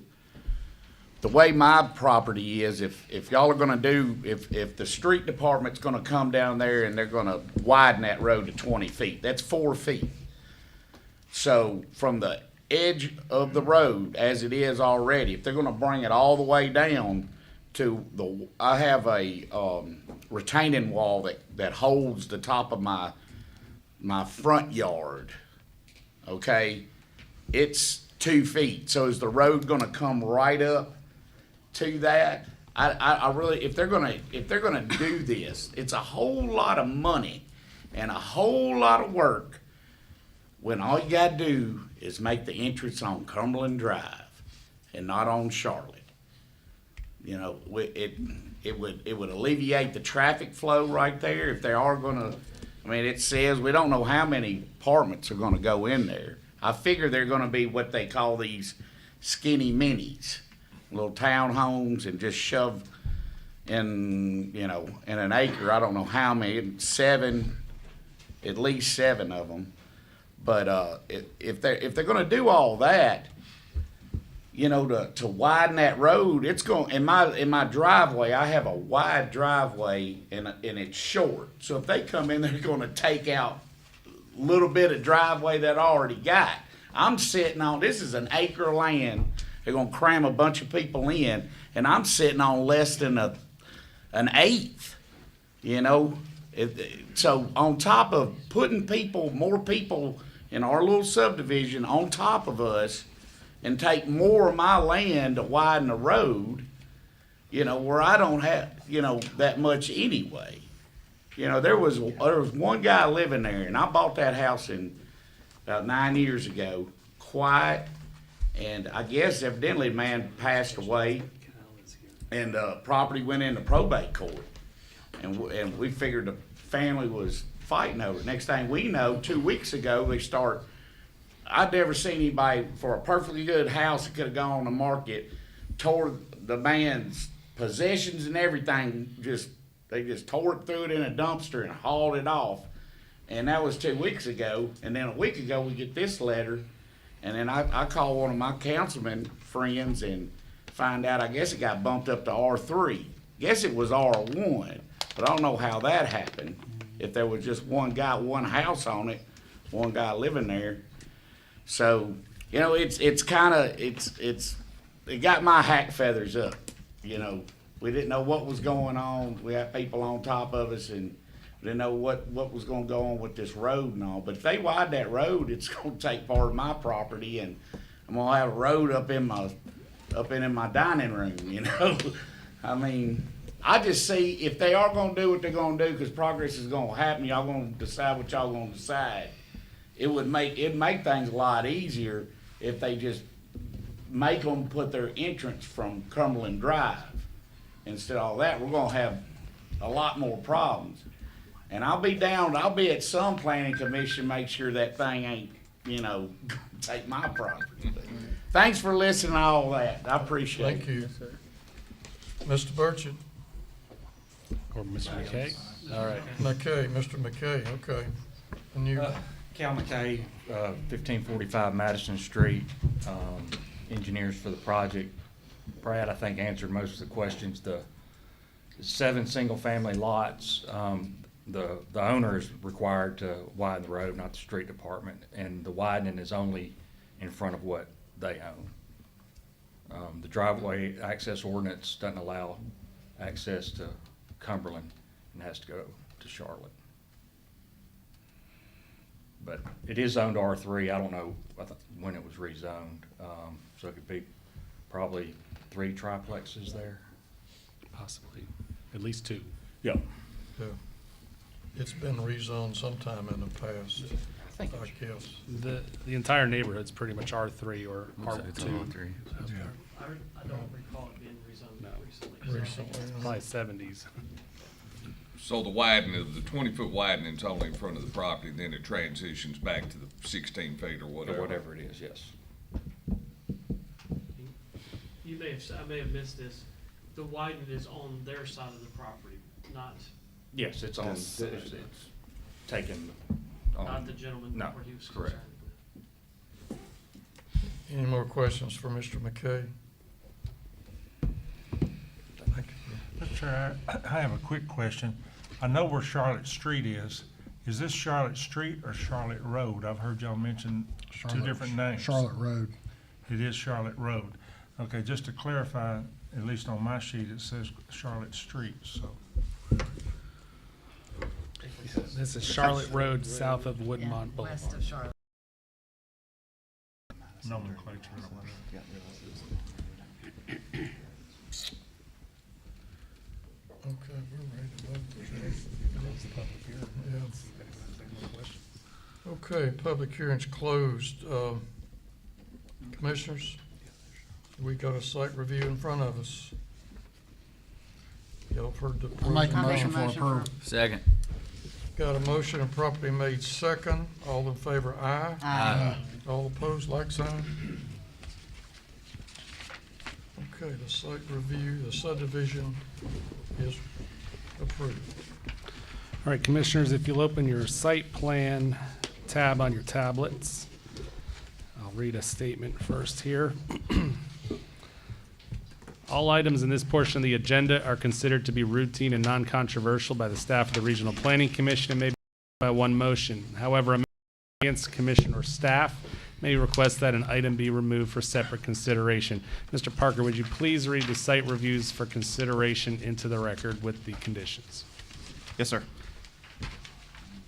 P: The way my property is, if y'all are gonna do, if the street department's gonna come down there and they're gonna widen that road to 20 feet, that's 4 feet. So from the edge of the road, as it is already, if they're gonna bring it all the way down to I have a retaining wall that holds the top of my front yard, okay? It's 2 feet, so is the road gonna come right up to that? I really, if they're gonna do this, it's a whole lot of money and a whole lot of work when all you gotta do is make the entrance on Cumberland Drive and not on Charlotte. You know, it would alleviate the traffic flow right there if they are gonna, I mean, it says, we don't know how many apartments are gonna go in there. I figure they're gonna be what they call these skinny minis, little townhomes, and just shove in, you know, in an acre, I don't know how many, at least seven of them. But if they're gonna do all that, you know, to widen that road, it's going, in my driveway, I have a wide driveway and it's short. So if they come in, they're gonna take out a little bit of driveway that I already got. I'm sitting on, this is an acre of land, they're gonna cram a bunch of people in, and I'm sitting on less than an eighth, you know? So on top of putting more people in our little subdivision on top of us, and take more of my land to widen the road, you know, where I don't have, you know, that much anyway. You know, there was one guy living there, and I bought that house about 9 years ago, quiet, and I guess evidently the man passed away, and property went into probate court, and we figured the family was fighting over it. Next thing we know, 2 weeks ago, I'd never seen anybody for a perfectly good house that could have gone on the market, tore the man's possessions and everything, they just tore it, threw it in a dumpster and hauled it off. And that was 2 weeks ago. And then a week ago we get this letter, and then I call one of my councilman friends and find out I guess it got bumped up to R3. Guess it was R1, but I don't know how that happened. If there was just one guy, one house on it, one guy living there. So, you know, it got my hack feathers up. You know, we didn't know what was going on. We had people on top of us, and we didn't know what was gonna go on with this road and all. But if they widen that road, it's gonna take part of my property, and I'm gonna have a road up in my dining room, you know? I mean, I just see if they are gonna do what they're gonna do, because progress is gonna happen, y'all gonna decide what y'all gonna decide. it'd make things a lot easier if they just make them put their entrance from Cumberland Drive. Instead of all that, we're gonna have a lot more problems. And I'll be at some planning commission, make sure that thing ain't, take my property. Thanks for listening to all that. I appreciate it.
C: Thank you. Mr. Burchett?
E: Or Mr. McKay? All right.
C: McKay, Mr. McKay, okay. And you,
Q: Cal McKay, 1545 Madison Street, engineers for the project. Brad, I think, answered most of the questions. The 7 single-family lots, the owner is required to widen the road, not the street department, and the widening is only in front of what they own. The driveway access ordinance doesn't allow access to Cumberland and has to go to Charlotte. But it is zoned R3. I don't know when it was rezoned, so it could be probably 3 triplexes there.
E: Possibly, at least 2.
Q: Yeah.
C: yeah. It's been rezoned sometime in the past, I guess.
E: The entire neighborhood's pretty much R3 or R2.
F: I don't recall it being rezoned recently.
C: Recently.
E: Probably 70s.
B: So the widening of the 20-foot widening is only in front of the property, then it transitions back to the 16 feet or whatever.
Q: Or whatever it is, yes.
F: I may have missed this. The widening is on their side of the property, not,
Q: Yes, it's on, it's taken on.
F: not the gentleman
Q: No,
F: where he was
Q: correct.
F: concerned.
C: Any more questions for Mr. McKay? Thank you.
J: Mr. Chair, I have a quick question. I know where Charlotte Street is. Is this Charlotte Street or Charlotte Road? I've heard y'all mention 2 different names.
R: Charlotte Road.
J: It is Charlotte Road. Okay, just to clarify, at least on my sheet, it says Charlotte Street, so.
E: This is Charlotte Road, south of Woodmont Boulevard.
D: West of Charlotte.
J: Nomenclature or whatever.
C: Okay, we're ready to vote. Yeah. Okay, public hearing's closed. Commissioners, we got a site review in front of us. Y'all have heard the.
R: I'll make a motion for approval.
D: Second.
C: Got a motion and properly made second. All in favor, aye.
D: Aye.
C: All opposed, like sign. Okay, the site review, the subdivision is approved.
E: All right, Commissioners, if you'll open your site plan tab on your tablets. I'll read a statement first here. All items in this portion of the agenda are considered to be routine and non-controversial by the staff of the Regional Planning Commission and may be by one motion. However, a against commission or staff may request that an item be removed for separate consideration. Mr. Parker, would you please read the site reviews for consideration into the record with the conditions?
N: Yes, sir.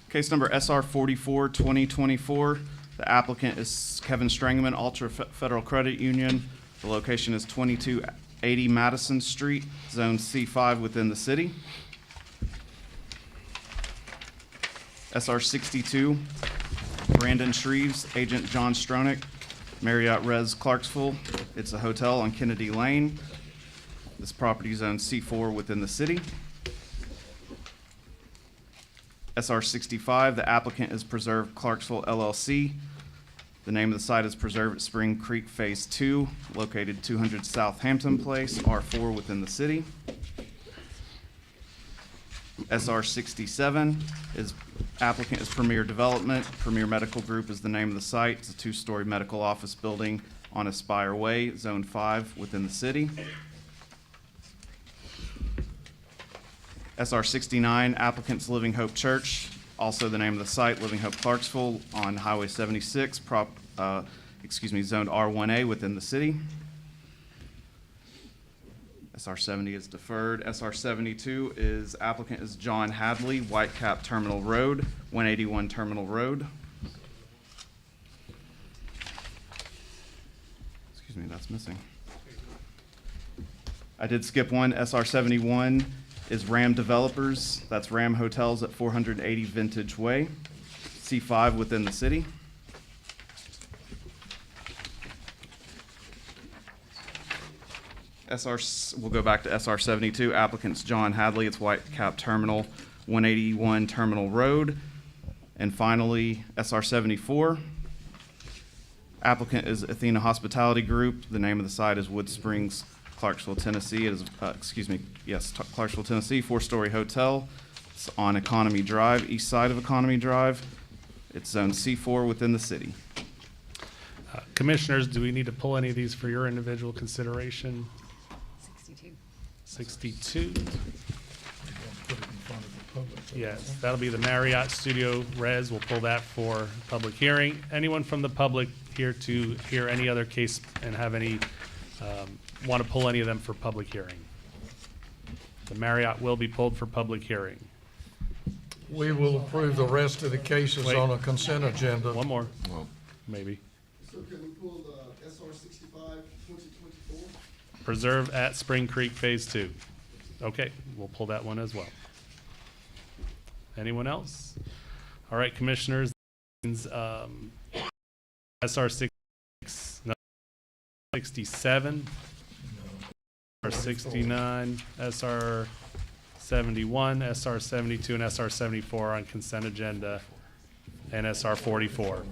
N: Case number SR 44, 2024. The applicant is Kevin Strangman, Ultra Federal Credit Union. The location is 2280 Madison Street, Zone C5 within the city. SR 62, Brandon Shreves, Agent John Stronick, Marriott Res Clarksville. It's a hotel on Kennedy Lane. This property is Zone C4 within the city. SR 65, the applicant is Preserve Clarksville LLC. The name of the site is Preserve at Spring Creek Phase 2, located 200 Southampton Place, R4 within the city. SR 67 is applicant is Premier Development. Premier Medical Group is the name of the site. It's a 2-story medical office building on Aspire Way, Zone 5 within the city. SR 69, applicant's Living Hope Church, also the name of the site, Living Hope Clarksville on Highway 76, zoned R1A within the city. SR 70 is deferred. SR 72 is applicant is John Hadley, Whitecap Terminal Road, 181 Terminal Road. Excuse me, that's missing. I did skip one. SR 71 is Ram Developers. That's Ram Hotels at 480 Vintage Way. C5 within the city. We'll go back to SR 72. Applicant's John Hadley. It's Whitecap Terminal, 181 Terminal Road. And finally, SR 74. Applicant is Athena Hospitality Group. The name of the site is Wood Springs, Clarksville, Tennessee. It is, Clarksville, Tennessee, 4-story hotel. It's on Economy Drive, east side of Economy Drive. It's zone C4 within the city.
E: Commissioners, do we need to pull any of these for your individual consideration? 62. Yes, that'll be the Marriott Studio Res. We'll pull that for public hearing. Anyone from the public here to hear any other case and have any, want to pull any of them for public hearing? The Marriott will be pulled for public hearing.
C: We will approve the rest of the cases
E: Wait.
C: on a consent agenda.
E: One more, maybe.
D: So can we pull the SR 65, 2024?
E: Preserve at Spring Creek Phase 2. Okay, we'll pull that one as well. Anyone else? All right, commissioners, SR 67, SR 69, SR 71, SR 72, and SR 74 on consent agenda, and SR 44.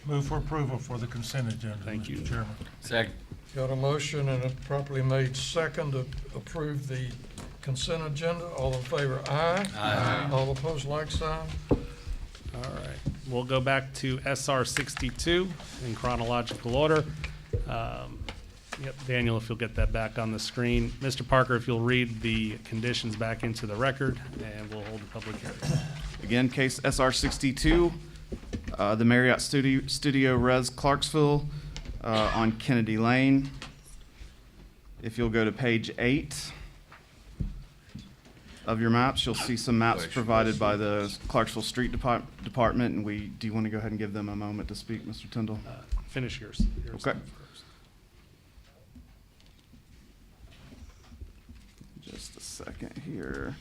J: Move for approval for the consent agenda,
E: Thank you.
J: Mr. Chairman.
B: Second.
C: Got a motion and a properly made second to approve the consent agenda. All in favor, aye.
B: Aye.
C: All opposed, like sign.
E: All right, we'll go back to SR 62 in chronological order. Yep, Daniel, if you'll get that back on the screen. Mr. Parker, if you'll read the conditions back into the record, and we'll hold the public hearing.
N: Again, case SR 62, the Marriott Studio Res Clarksville on Kennedy Lane. If you'll go to page 8 of your maps, you'll see some maps provided by the Clarksville Street Department, and do you want to go ahead and give them a moment to speak, Mr. Tyndall?
E: Finish yours.
N: Okay. Just a second here.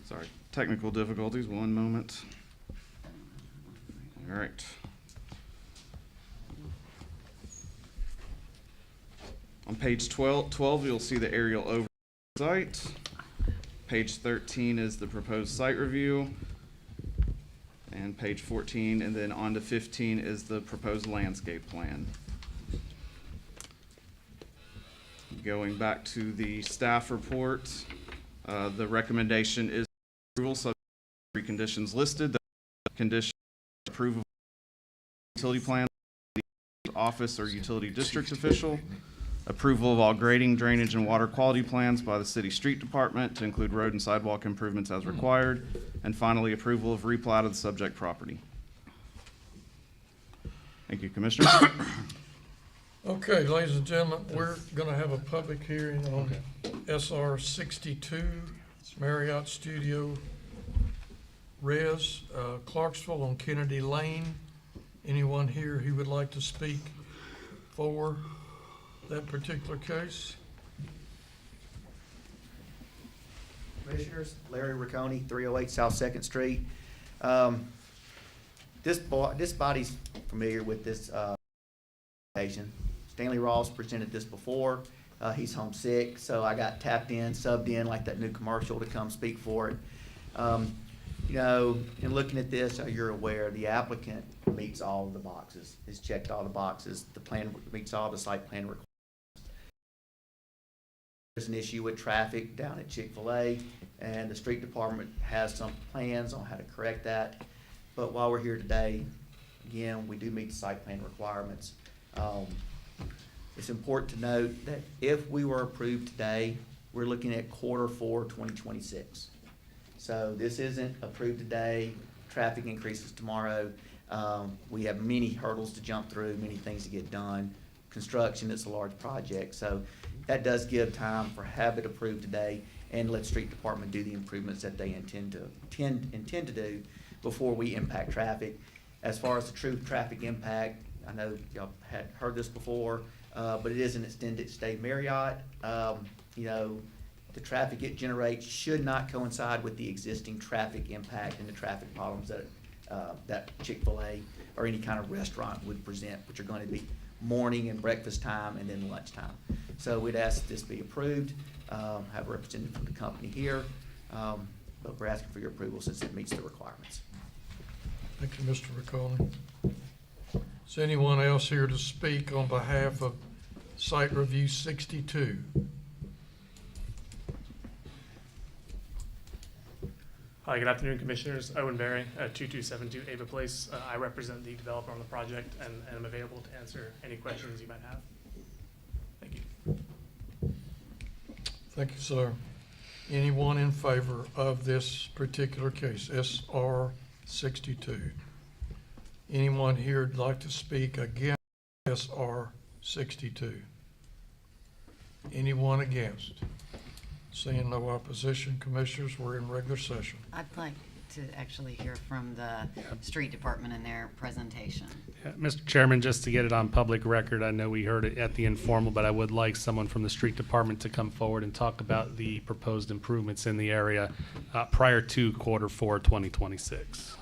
N: Sorry, technical difficulties, one moment. All right. On page 12, you'll see the aerial overview site. Page 13 is the proposed site review. And page 14, and then on to 15 is the proposed landscape plan. Going back to the staff report, the recommendation is approval subject to 3 conditions listed. The condition approval utility plan, office or utility district official, approval of all grading, drainage, and water quality plans by the city street department to include road and sidewalk improvements as required, and finally, approval of replat of the subject property. Thank you, Commissioners.
C: Okay, ladies and gentlemen, we're gonna have a public hearing on SR 62, Marriott Studio Res, Clarksville on Kennedy Lane. Anyone here who would like to speak for that particular case?
R: Commissioners, Larry Riccone, 308 South 2nd Street. This body's familiar with this application. Stanley Ross presented this before. He's homesick, so I got tapped in, subbed in like that new commercial to come speak for it. You know, in looking at this, you're aware the applicant meets all of the boxes, has checked all the boxes. The plan meets all the site plan requirements. There's an issue with traffic down at Chick-fil-A, and the street department has some plans on how to correct that. But while we're here today, again, we do meet the site plan requirements. It's important to note that if we were approved today, we're looking at Q4 2026. So this isn't approved today, traffic increases tomorrow. We have many hurdles to jump through, many things to get done. Construction is a large project, so that does give time for have it approved today and let street department do the improvements that they intend to do before we impact traffic. As far as the true traffic impact, I know y'all had heard this before, but it is an extended stay Marriott. You know, the traffic it generates should not coincide with the existing traffic impact and the traffic problems that Chick-fil-A or any kind of restaurant would present, which are going to be morning and breakfast time and then lunchtime. So we'd ask that this be approved, have a representative from the company here, but we're asking for your approval since it meets the requirements.
C: Thank you, Mr. Riccone. Is anyone else here to speak on behalf of Site Review 62?
S: Hi, good afternoon, Commissioners. Owen Berry at 2272 Ava Place. I represent the developer on the project and am available to answer any questions you might have. Thank you.
C: Thank you, sir. Anyone in favor of this particular case, SR 62? Anyone here would like to speak against SR 62? Anyone against? Seeing no opposition, Commissioners, we're in regular session.
T: I'd like to actually hear from the street department in their presentation.
E: Yeah, Mr. Chairman, just to get it on public record, I know we heard it at the informal, but I would like someone from the street department to come forward and talk about the proposed improvements in the area prior to Q4 2026.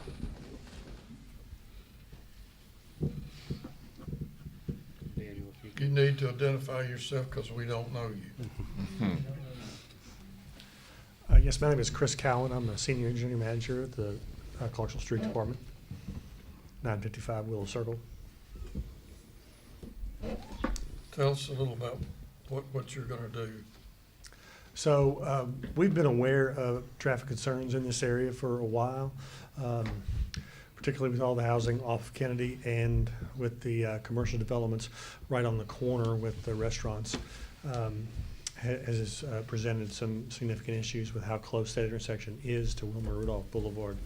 C: You need to identify yourself because we don't know you.
U: Yes, my name is Chris Cowan. I'm the Senior Engineering Manager at the Clarksville Street Department, 955 Willow Circle.
C: Tell us a little about what you're going to do.
U: So we've been aware of traffic concerns in this area for a while, particularly with all the housing off Kennedy and with the commercial developments right on the corner with the restaurants. Has presented some significant issues with how close that intersection is to Wilma Rudolph Boulevard.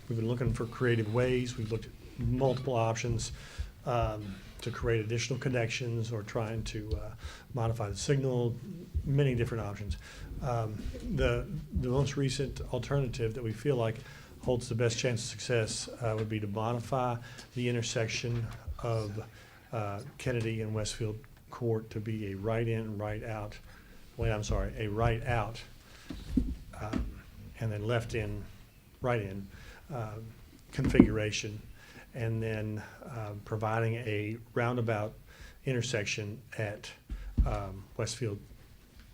U: We've been looking for creative ways. We've looked at multiple options to create additional connections or trying to modify the signal, many different options. The most recent alternative that we feel like holds the best chance of success would be to modify the intersection of Kennedy and Westfield Court to be a right in, right out, a right out, and then left in, right in configuration, and then providing a roundabout intersection at Westfield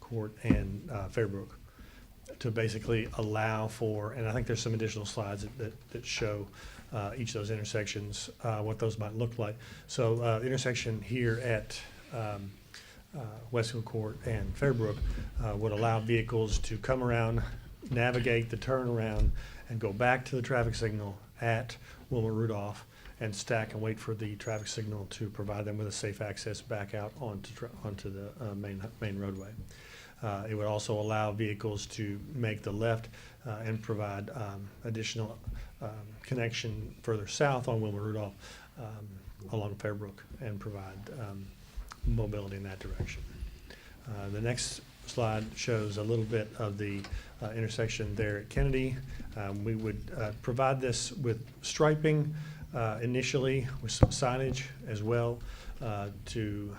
U: Court and Fairbrook to basically allow for, and I think there's some additional slides that show each of those intersections, what those might look like. So the intersection here at Westfield Court and Fairbrook would allow vehicles to come around, navigate the turnaround, and go back to the traffic signal at Wilma Rudolph and stack and wait for the traffic signal to provide them with a safe access back out onto the main roadway. It would also allow vehicles to make the left and provide additional connection further south on Wilma Rudolph along Fairbrook and provide mobility in that direction. The next slide shows a little bit of the intersection there at Kennedy. We would provide this with striping initially with some signage as well to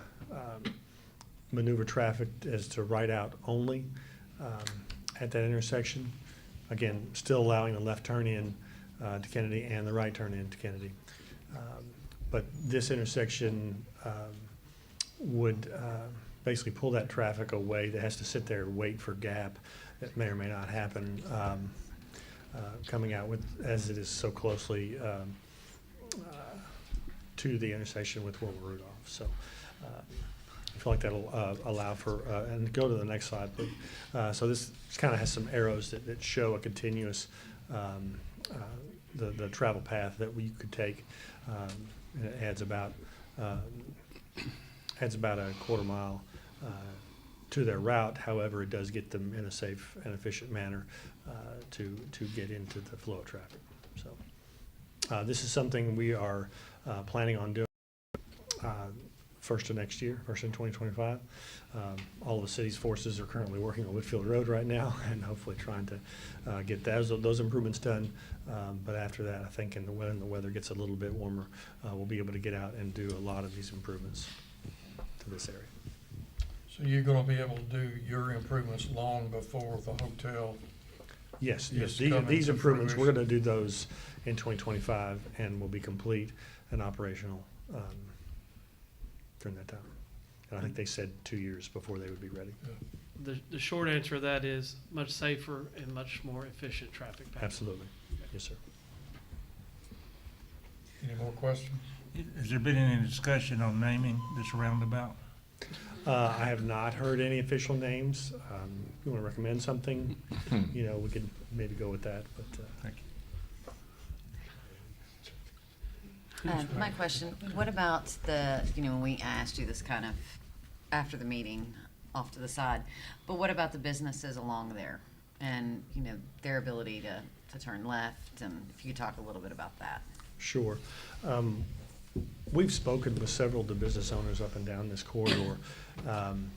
U: maneuver traffic as to right out only at that intersection. Again, still allowing the left turn in to Kennedy and the right turn in to Kennedy. But this intersection would basically pull that traffic away that has to sit there and wait for gap that may or may not happen coming out with, as it is so closely to the intersection with Wilma Rudolph. So I feel like that'll allow for, and go to the next slide, please. So this kind of has some arrows that show a continuous, the travel path that you could take. And it adds about a quarter mile to their route. However, it does get them in a safe and efficient manner to get into the flow of traffic. So this is something we are planning on doing first of next year, first in 2025. All of the city's forces are currently working on Whitfield Road right now and hopefully trying to get those improvements done. But after that, I think when the weather gets a little bit warmer, we'll be able to get out and do a lot of these improvements to this area.
C: So you're gonna be able to do your improvements long before the hotel?
U: Yes,
C: is
U: yes.
C: coming
U: These
C: to
U: improvements, we're
C: fruition?
U: going to do those in 2025 and will be complete and operational during that time. And I think they said 2 years before they would be ready.
F: The short answer to that is much safer and much more efficient traffic pattern.
U: Absolutely. Yes, sir.
C: Any more questions?
J: Has there been any discussion on naming this roundabout?
U: I have not heard any official names. You want to recommend something? You know, we could maybe go with that, but.
J: Thank you.
T: My question, what about when we asked you this kind of after the meeting, off to the side, but what about the businesses along there and, their ability to turn left, and if you could talk a little bit about that?
U: Sure. We've spoken with several of the business owners up and down this corridor,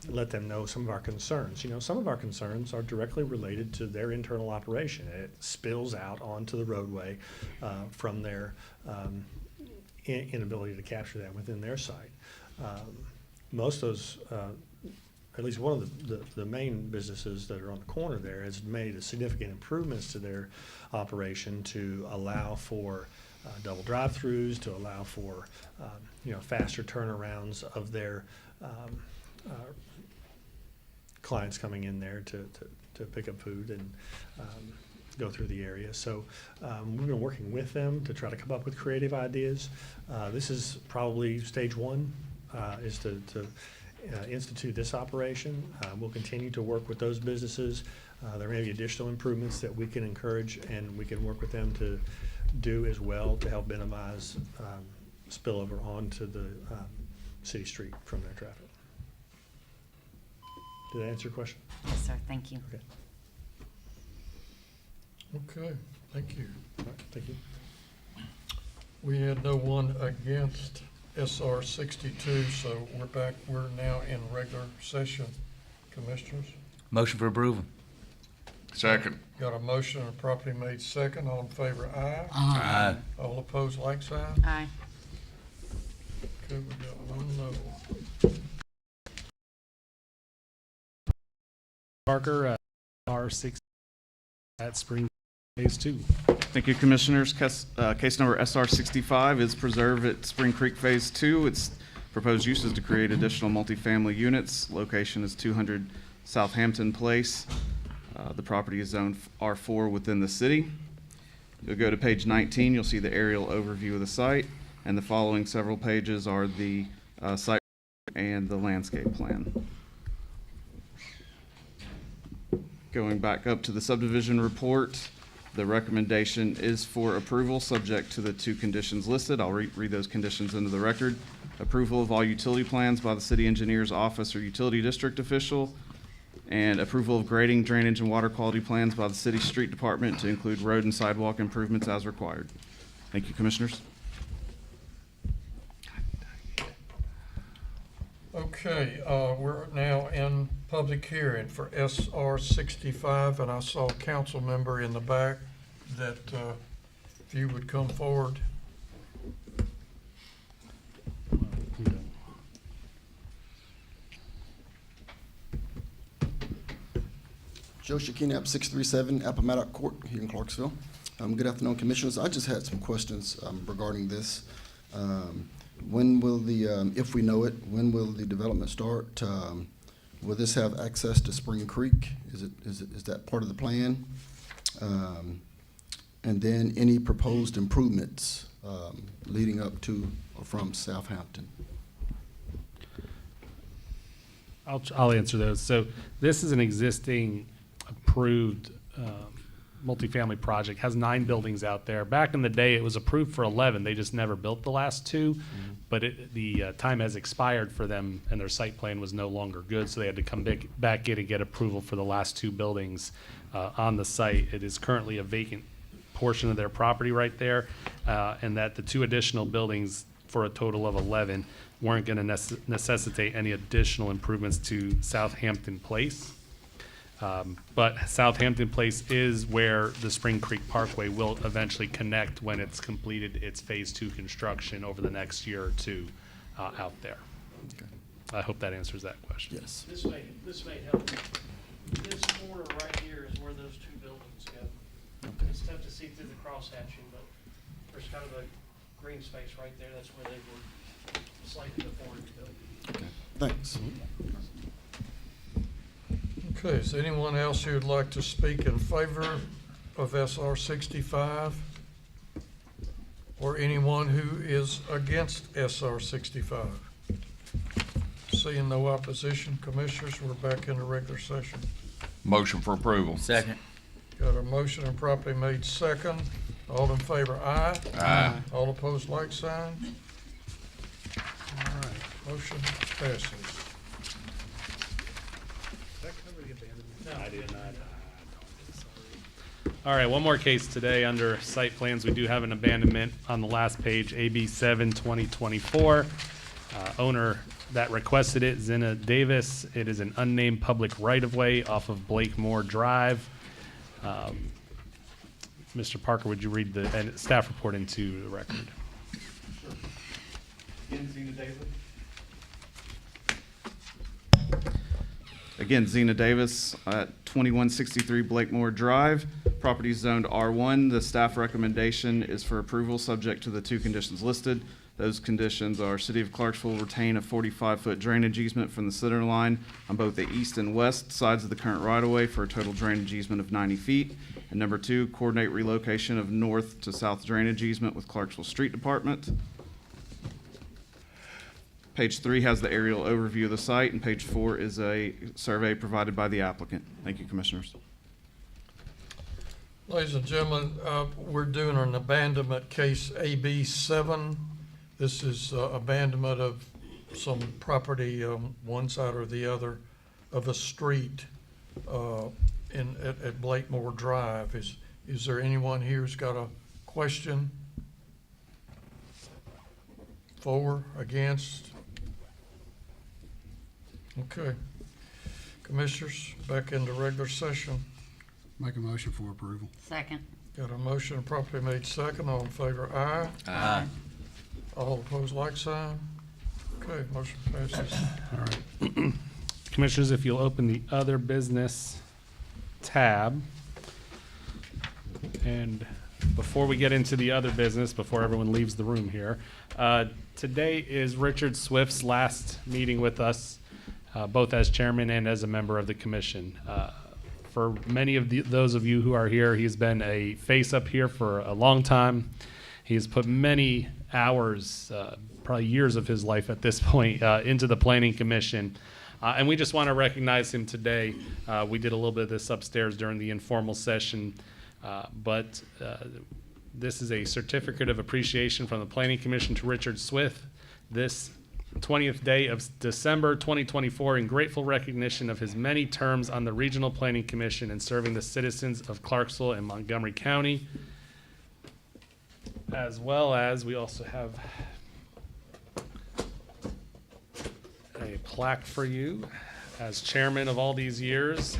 U: let them know some of our concerns. Some of our concerns are directly related to their internal operation. It spills out onto the roadway from their inability to capture that within their site. Most of those, at least one of the main businesses that are on the corner there has made significant improvements to their operation to allow for double drive-throughs, to allow for faster turnarounds of their clients coming in there to pick up food and go through the area. So we've been working with them to try to come up with creative ideas. This is probably stage one, is to institute this operation. We'll continue to work with those businesses. There may be additional improvements that we can encourage and we can work with them to do as well to help minimize spillover onto the city street from their traffic. Did that answer your question?
T: Yes, sir. Thank you.
C: Okay, thank you.
U: All right, thank you.
C: We had no one against SR 62, so we're now in regular session, Commissioners.
D: Motion for approval.
B: Second.
C: Got a motion and a property made second. All in favor, aye.
D: Aye.
C: All opposed, like sign.
T: Aye.
C: Okay, we got one no.
E: Parker, R6 at Spring Phase 2.
N: Thank you, Commissioners. Case number SR 65 is preserved at Spring Creek Phase 2. Its proposed use is to create additional multifamily units. Location is 200 Southampton Place. The property is zoned R4 within the city. You'll go to page 19, you'll see the aerial overview of the site, and the following several pages are the site and the landscape plan. Going back up to the subdivision report, the recommendation is for approval, subject to the two conditions listed. I'll read those conditions into the record. Approval of all utility plans by the city engineer's office or utility district official, and approval of grading, drainage, and water quality plans by the city street department to include road and sidewalk improvements as required. Thank you, Commissioners.
C: Okay, we're now in public hearing for SR 65, and I saw a council member in the back that if you would come forward.
G: Joe Shekinap, 637 Appomattox Court here in Clarksville. Good afternoon, Commissioners. I just had some questions regarding this. When will the, if we know it, when will the development start? Will this have access to Spring Creek? Is that part of the plan? And then any proposed improvements leading up to or from Southampton?
E: I'll answer those. So this is an existing approved multifamily project, has 9 buildings out there. Back in the day, it was approved for 11. They just never built the last 2, but the time has expired for them and their site plan was no longer good, so they had to come back in and get approval for the last 2 buildings on the site. It is currently a vacant portion of their property right there, and that the 2 additional buildings for a total of 11 weren't going to necessitate any additional improvements to Southampton Place. But Southampton Place is where the Spring Creek Parkway will eventually connect when it's completed its Phase 2 construction over the next year or two out there. I hope that answers that question.
G: Yes.
F: This may help. This corner right here is where those two buildings go. It's tough to see through the cross hatching, but there's kind of a green space right there. That's where they were slightly before the building.
G: Okay, thanks.
C: Okay, is anyone else who would like to speak in favor of SR 65? Or anyone who is against SR 65? Seeing no opposition, commissioners, we're back in the regular session.
B: Motion for approval.
D: Second.
C: Got a motion and properly made second. All in favor, aye.
B: Aye.
C: All opposed, like sign. All right, motion passes.
E: I did not. All right, one more case today under site plans. We do have an abandonment on the last page, AB 7 2024. Owner that requested it, Zena Davis. It is an unnamed public right-of-way off of Blakemore Drive. Mr. Parker, would you read the staff report into the record?
N: Again, Zena Davis at 2163 Blakemore Drive. Property is zoned R1. The staff recommendation is for approval, subject to the two conditions listed. Those conditions are City of Clarksville retain a 45-foot drainage easement from the center line on both the east and west sides of the current right-of-way for a total drainage easement of 90 feet. And number two, coordinate relocation of north to south drainage easement with Clarksville Street Department. Page 3 has the aerial overview of the site, and page 4 is a survey provided by the applicant. Thank you, Commissioners.
C: Ladies and gentlemen, we're doing an abandonment case AB 7. This is abandonment of some property on one side or the other of a street at Blakemore Drive. Is there anyone here who's got a question? For, against? Okay. Commissioners, back into regular session.
D: Make a motion for approval.
T: Second.
C: Got a motion properly made second. All in favor, aye.
D: Aye.
C: All opposed, like sign. Okay, motion passes.
E: All right. Commissioners, if you'll open the other business tab. And before we get into the other business, before everyone leaves the room here, today is Richard Swift's last meeting with us, both as chairman and as a member of the commission. For many of those of you who are here, he's been a face up here for a long time. He has put many hours, probably years of his life at this point, into the Planning Commission. And we just want to recognize him today. We did a little bit of this upstairs during the informal session, but this is a certificate of appreciation from the Planning Commission to Richard Swift. This 20th day of December 2024 in grateful recognition of his many terms on the Regional Planning Commission and serving the citizens of Clarksville and Montgomery County. As well as we also have a plaque for you as chairman of all these years.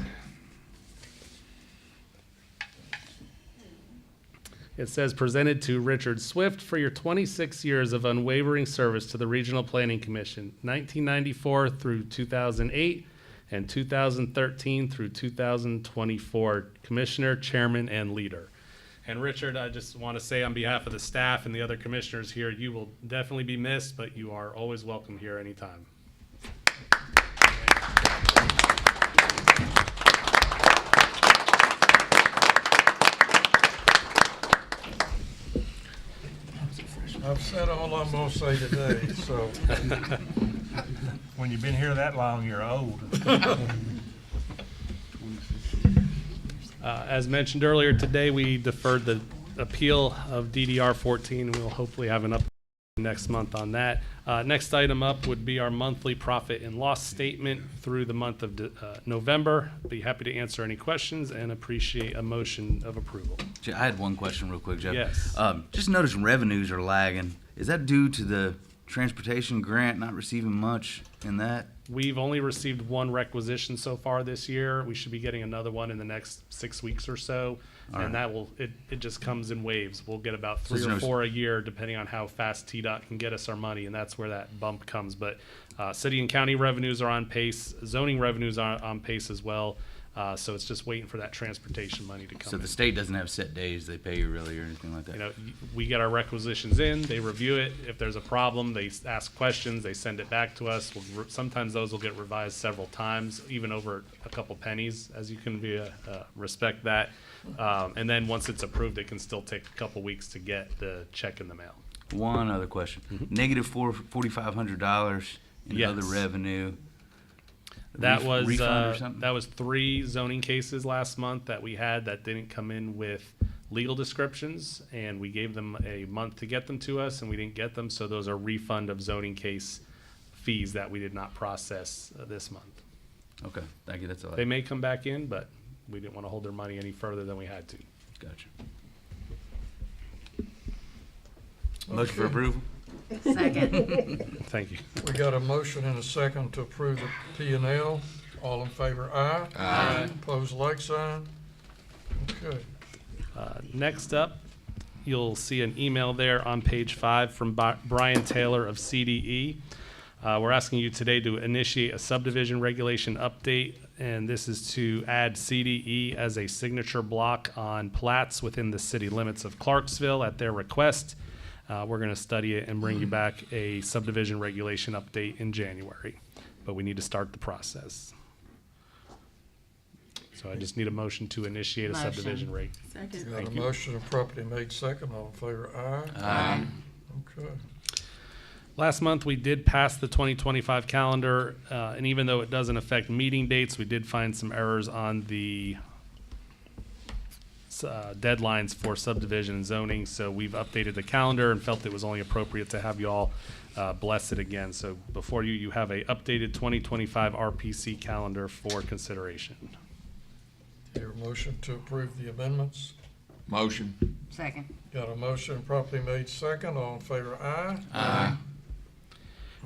E: It says, presented to Richard Swift for your 26 years of unwavering service to the Regional Planning Commission, 1994 through 2008 and 2013 through 2024, Commissioner, Chairman, and Leader. And Richard, I just want to say on behalf of the staff and the other commissioners here, you will definitely be missed, but you are always welcome here anytime.
C: I've said all I'm gonna say today, so.
J: When you've been here that long, you're old.
E: As mentioned earlier today, we deferred the appeal of DDR 14, and we'll hopefully have an update next month on that. Next item up would be our monthly profit and loss statement through the month of November. Be happy to answer any questions and appreciate a motion of approval.
D: I had one question real quick, Jeff.
E: Yes.
D: Just noticed revenues are lagging. Is that due to the
H: transportation grant, not receiving much in that.
E: We've only received one requisition so far this year. We should be getting another one in the next 6 weeks or so.
H: All
E: And
H: right.
E: that will, it just comes in waves. We'll get about
H: So
E: 3 or
H: there's no-
E: 4 a year, depending on how fast TDOT can get us our money, and that's where that bump comes. But city and county revenues are on pace, zoning revenues are on pace as well. So it's just waiting for that transportation money to come
H: So
E: in.
H: the state doesn't have set days they pay you really or anything like that?
E: You know, we get our requisitions in, they review it. If there's a problem, they ask questions, they send it back to us. Sometimes those will get revised several times, even over a couple pennies, as you can respect that. And then once it's approved, it can still take a couple weeks to get the check in the mail.
H: One other question. Negative $4,500 in
E: Yes.
H: other revenue.
E: That was,
H: refund or something?
E: that was 3 zoning cases last month that we had that didn't come in with legal descriptions, and we gave them a month to get them to us, and we didn't get them, so those are refund of zoning case fees that we did not process this month.
H: Okay, thank you, that's all.
E: They may come back in, but we didn't want to hold their money any further than we had to.
H: Gotcha. Motion for approval?
T: Second.
E: Thank you.
C: We got a motion and a second to approve the P&L. All in favor, aye.
B: Aye.
C: Opposed, like sign. Okay.
E: Next up, you'll see an email there on page 5 from Brian Taylor of CDE. We're asking you today to initiate a subdivision regulation update, and this is to add CDE as a signature block on plats within the city limits of Clarksville at their request. We're going to study it and bring you back a subdivision regulation update in January, but we need to start the process. So I just need a motion to initiate a
T: Motion.
E: subdivision rate.
A: Second.
C: Got a motion and property made second. All in favor, aye.
H: Aye.
C: Okay.
E: Last month, we did pass the 2025 calendar, and even though it doesn't affect meeting dates, we did find some errors on the deadlines for subdivision and zoning. So we've updated the calendar and felt it was only appropriate to have you all bless it again. So before you, you have a updated 2025 RPC calendar for consideration.
C: Your motion to approve the amendments.
B: Motion.
T: Second.
C: Got a motion properly made second. All in favor, aye.
B: Aye.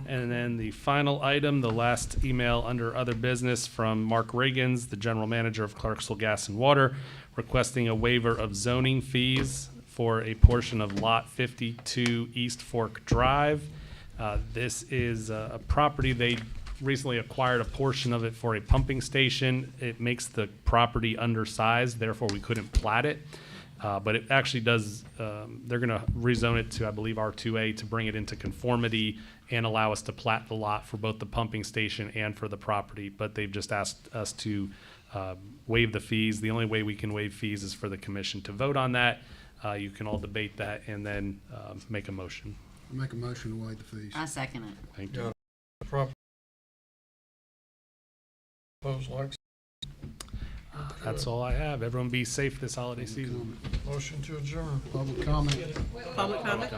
E: And then the final item, the last email under other business from Mark Reagans, the general manager of Clarksville Gas and Water, requesting a waiver of zoning fees for a portion of Lot 52 East Fork Drive. This is a property they recently acquired a portion of it for a pumping station. It makes the property undersized, therefore we couldn't plat it. But it actually does, they're going to rezone it to, I believe, R2A to bring it into conformity and allow us to plat the lot for both the pumping station and for the property. But they've just asked us to waive the fees. The only way we can waive fees is for the commission to vote on that. You can all debate that and then make a motion.
D: Make a motion to waive the fees.
T: I second it.
E: Thank you.
C: Got a property. Opposed, like
E: That's all I have. Everyone be safe this holiday season.
C: motion to adjourn.
D: Public comment.
A: Public comment?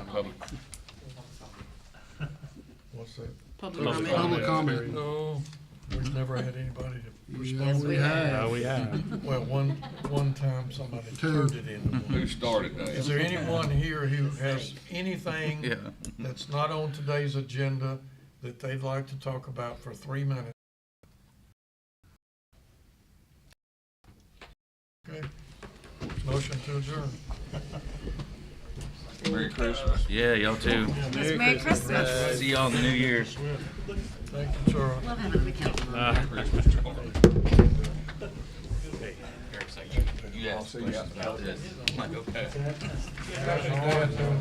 C: What's that?
A: Public
E: Public
A: comment?
D: Public comment.
C: No, we've never had anybody to push
D: Yes,
C: back.
D: we have.
E: We have.
C: Well, one time somebody
D: Two.
C: turned it into one.
B: Who started that?
C: Is there anyone here who has anything
H: Yeah.
C: that's not on today's agenda that they'd like to talk about for 3 minutes? Okay, motion to adjourn.
B: Merry Christmas.
H: Yeah, y'all too.
T: Merry Christmas.
H: See y'all in the New Year's.
C: Thank you, Charles.
T: Love having an accountant.
B: You asked questions about this. I'm like, okay.
C: How's your dad doing?